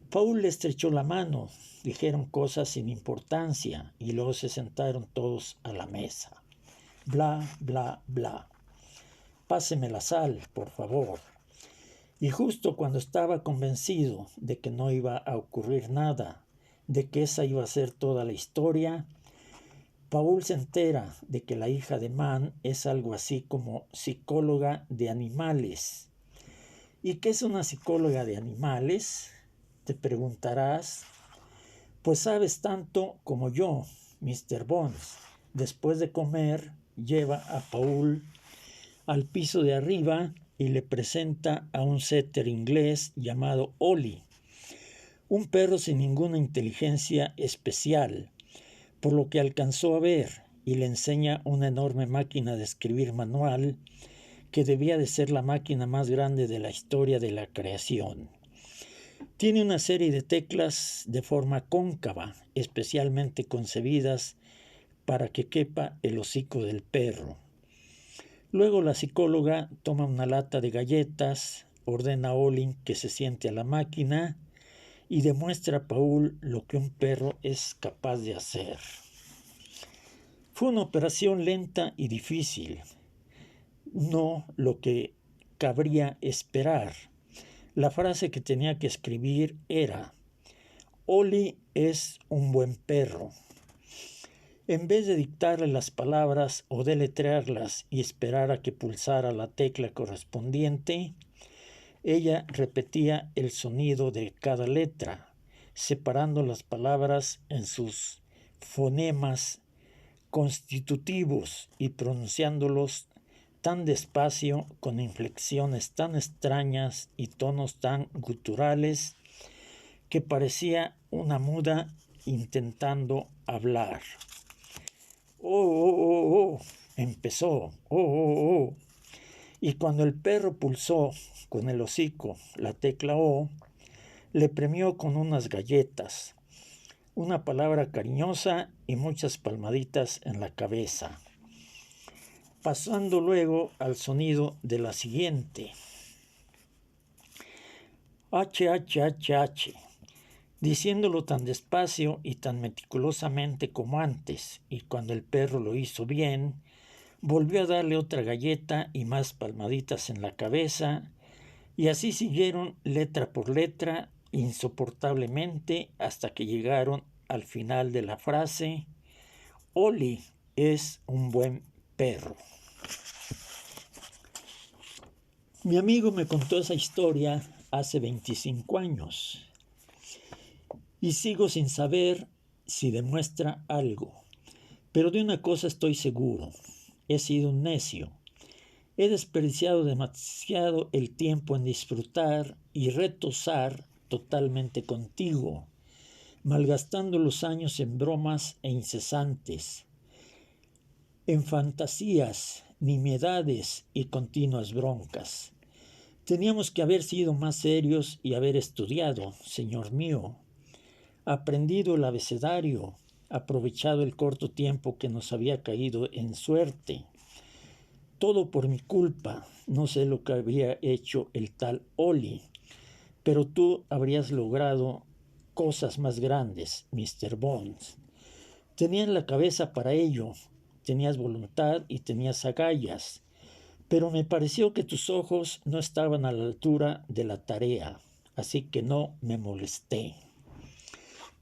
Speaker 1: Paul le estrechó la mano, dijeron cosas sin importancia y luego se sentaron todos a la mesa. Bla, bla, bla. «Páseme la sal, por favor». Y justo cuando estaba convencido de que no iba a ocurrir nada, de que esa iba a ser toda la historia, Paul se entera de que la hija de Mann es algo así como psicóloga de animales. ¿Y qué es una psicóloga de animales?, te preguntarás. Pues sabes tanto como yo, Mr. Bones. Después de comer, lleva a Paul al piso de arriba y le presenta a un setter inglés llamado Ollie, un perro sin ninguna inteligencia especial, por lo que alcanzó a ver, y le enseña una enorme máquina de escribir manual que debía de ser la máquina más grande de la historia de la creación. Tiene una serie de teclas de forma cóncava, especialmente concebidas para que quepa el hocico del perro. Luego la psicóloga toma una lata de galletas, ordena a Olin que se siente a la máquina y demuestra a Paul lo que un perro es capaz de hacer. Fue una operación lenta y difícil, no lo que cabría esperar. La frase que tenía que escribir era: «Ollie es un buen perro». En vez de dictarle las palabras o deletrearlas y esperar a que pulsara la tecla correspondiente, ella repetía el sonido de cada letra, separando las palabras en sus fonemas constitutivos y pronunciándolos tan despacio, con inflexiones tan extrañas y tonos tan guturales, que parecía una muda intentando hablar. Oh, oh, oh, oh, empezó, oh, oh, oh. Y cuando el perro pulsó con el hocico la tecla O, le premió con unas galletas, una palabra cariñosa y muchas palmaditas en la cabeza, pasando luego al sonido de la siguiente. H, H, H, H, diciéndolo tan despacio y tan meticulosamente como antes, y cuando el perro lo hizo bien, volvió a darle otra galleta y más palmaditas en la cabeza, y así siguieron letra por letra, insoportablemente, hasta que llegaron al final de la frase: Oli es un buen perro. Mi amigo me contó esa historia hace 25 años y sigo sin saber si demuestra algo. Pero de una cosa estoy seguro: he sido un necio. He desperdiciado demasiado el tiempo en disfrutar y retosar totalmente contigo, malgastando los años en bromas e incesantes, en fantasías, nimiedades y continuas broncas. Teníamos que haber sido más serios y haber estudiado, señor mío, aprendido el abecedario, aprovechado el corto tiempo que nos había caído en suerte. Todo por mi culpa. No sé lo que había hecho el tal Oli, pero tú habrías logrado cosas más grandes, Mr. Bones. Tenías la cabeza para ello, tenías voluntad y tenías agallas, pero me pareció que tus ojos no estaban a la altura de la tarea, así que no me molesté.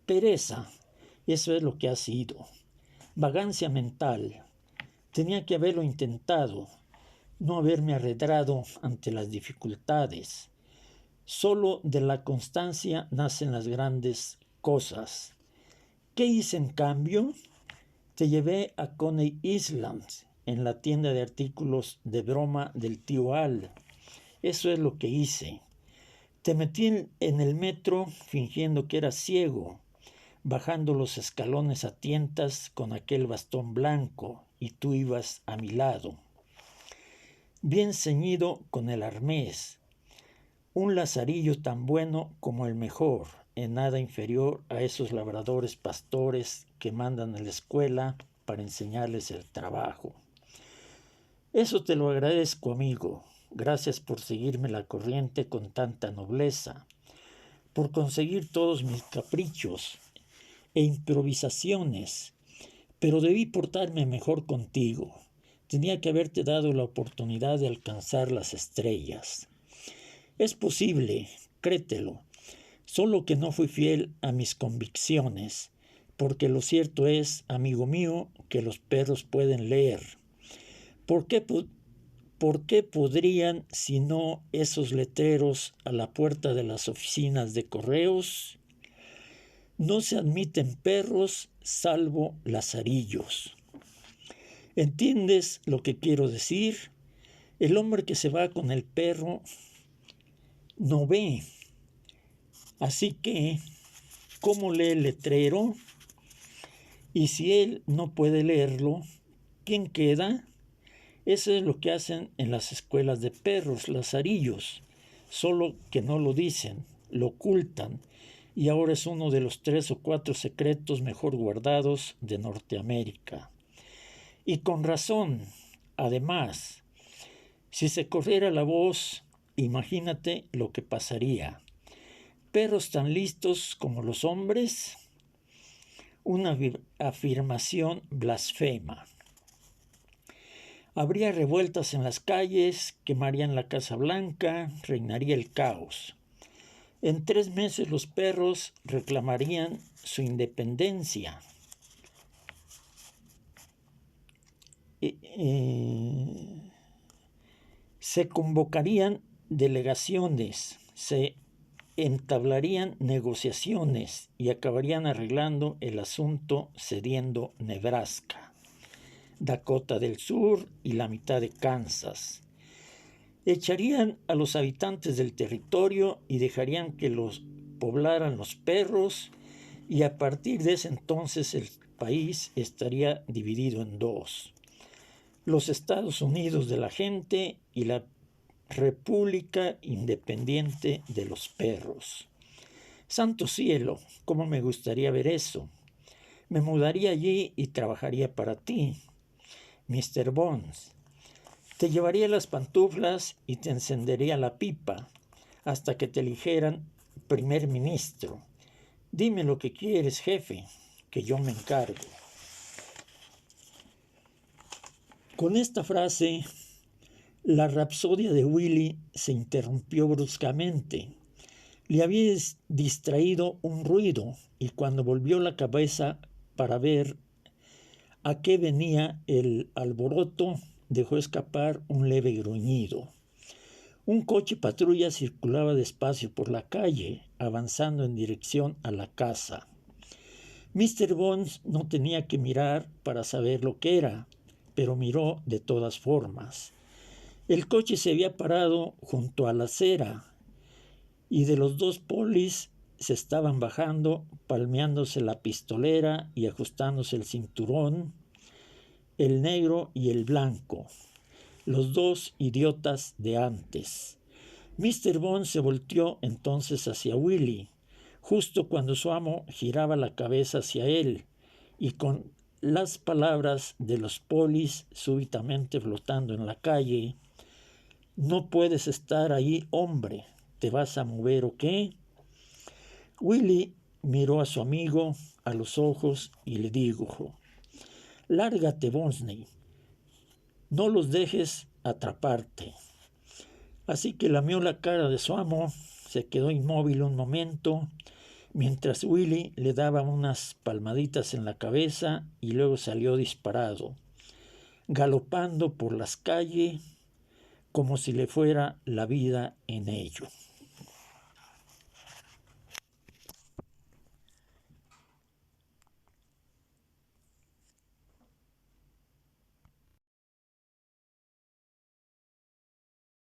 Speaker 1: Pereza, eso es lo que ha sido. Vagancia mental. Tenía que haberlo intentado, no haberme arredrado ante las dificultades. Solo de la constancia nacen las grandes cosas. ¿Qué hice en cambio? Te llevé a Coney Island, en la tienda de artículos de broma del tío Al. Eso es lo que hice. Te metí en el metro fingiendo que eras ciego, bajando los escalones a tientas con aquel bastón blanco, y tú ibas a mi lado, bien ceñido con el arnés, un lazarillo tan bueno como el mejor, en nada inferior a esos labradores pastores que mandan a la escuela para enseñarles el trabajo. Eso te lo agradezco, amigo. Gracias por seguirme la corriente con tanta nobleza, por conseguir todos mis caprichos e improvisaciones, pero debí portarme mejor contigo. Tenía que haberte dado la oportunidad de alcanzar las estrellas. Es posible, créetelo, solo que no fui fiel a mis convicciones, porque lo cierto es, amigo mío, que los perros pueden leer. ¿Por qué podrían, si no, esos letreros a la puerta de las oficinas de correos? No se admiten perros salvo lazarillos. ¿Entiendes lo que quiero decir? El hombre que se va con el perro no ve. Así que, ¿cómo lee el letrero? Y si él no puede leerlo, ¿quién queda? Eso es lo que hacen en las escuelas de perros, lazarillos, solo que no lo dicen, lo ocultan, y ahora es uno de los 3 o 4 secretos mejor guardados de Norteamérica. Y con razón, además, si se corriera la voz, imagínate lo que pasaría. Perros tan listos como los hombres, una afirmación blasfema. Habría revueltas en las calles, quemarían la Casa Blanca, reinaría el caos. En 3 meses los perros reclamarían su independencia. se convocarían delegaciones, se entablarían negociaciones y acabarían arreglando el asunto cediendo Nebraska, Dakota del Sur y la mitad de Kansas. Echarían a los habitantes del territorio y dejarían que los poblaran los perros, y a partir de ese entonces el país estaría dividido en dos: los Estados Unidos de la gente y la República Independiente de los Perros. Santo cielo, cómo me gustaría ver eso. Me mudaría allí y trabajaría para ti, Mr. Bones. Te llevaría las pantuflas y te encendería la pipa hasta que te eligieran primer ministro. Dime lo que quieres, jefe, que yo me encargo. Con esta frase, la rapsodia de Willy se interrumpió bruscamente. Le había distraído un ruido y cuando volvió la cabeza para ver a qué venía el alboroto, dejó escapar un leve gruñido. Un coche patrulla circulaba despacio por la calle, avanzando en dirección a la casa. Mr. Bones no tenía que mirar para saber lo que era, pero miró de todas formas. El coche se había parado junto a la acera y de los dos polis se estaban bajando, palmeándose la pistolera y ajustándose el cinturón, el negro y el blanco, los dos idiotas de antes. Mr. Bones se volteó entonces hacia Willy, justo cuando su amo giraba la cabeza hacia él, y con las palabras de los polis súbitamente flotando en la calle: «No puedes estar ahí, hombre. ¿Te vas a mover o qué?». Willy miró a su amigo a los ojos y le dijo: «Lárgate, Bonsley. No los dejes atraparte». Así que lamió la cara de su amo, se quedó inmóvil un momento, mientras Willy le daba unas palmaditas en la cabeza y luego salió disparado, galopando por las calles como si le fuera la vida en ello.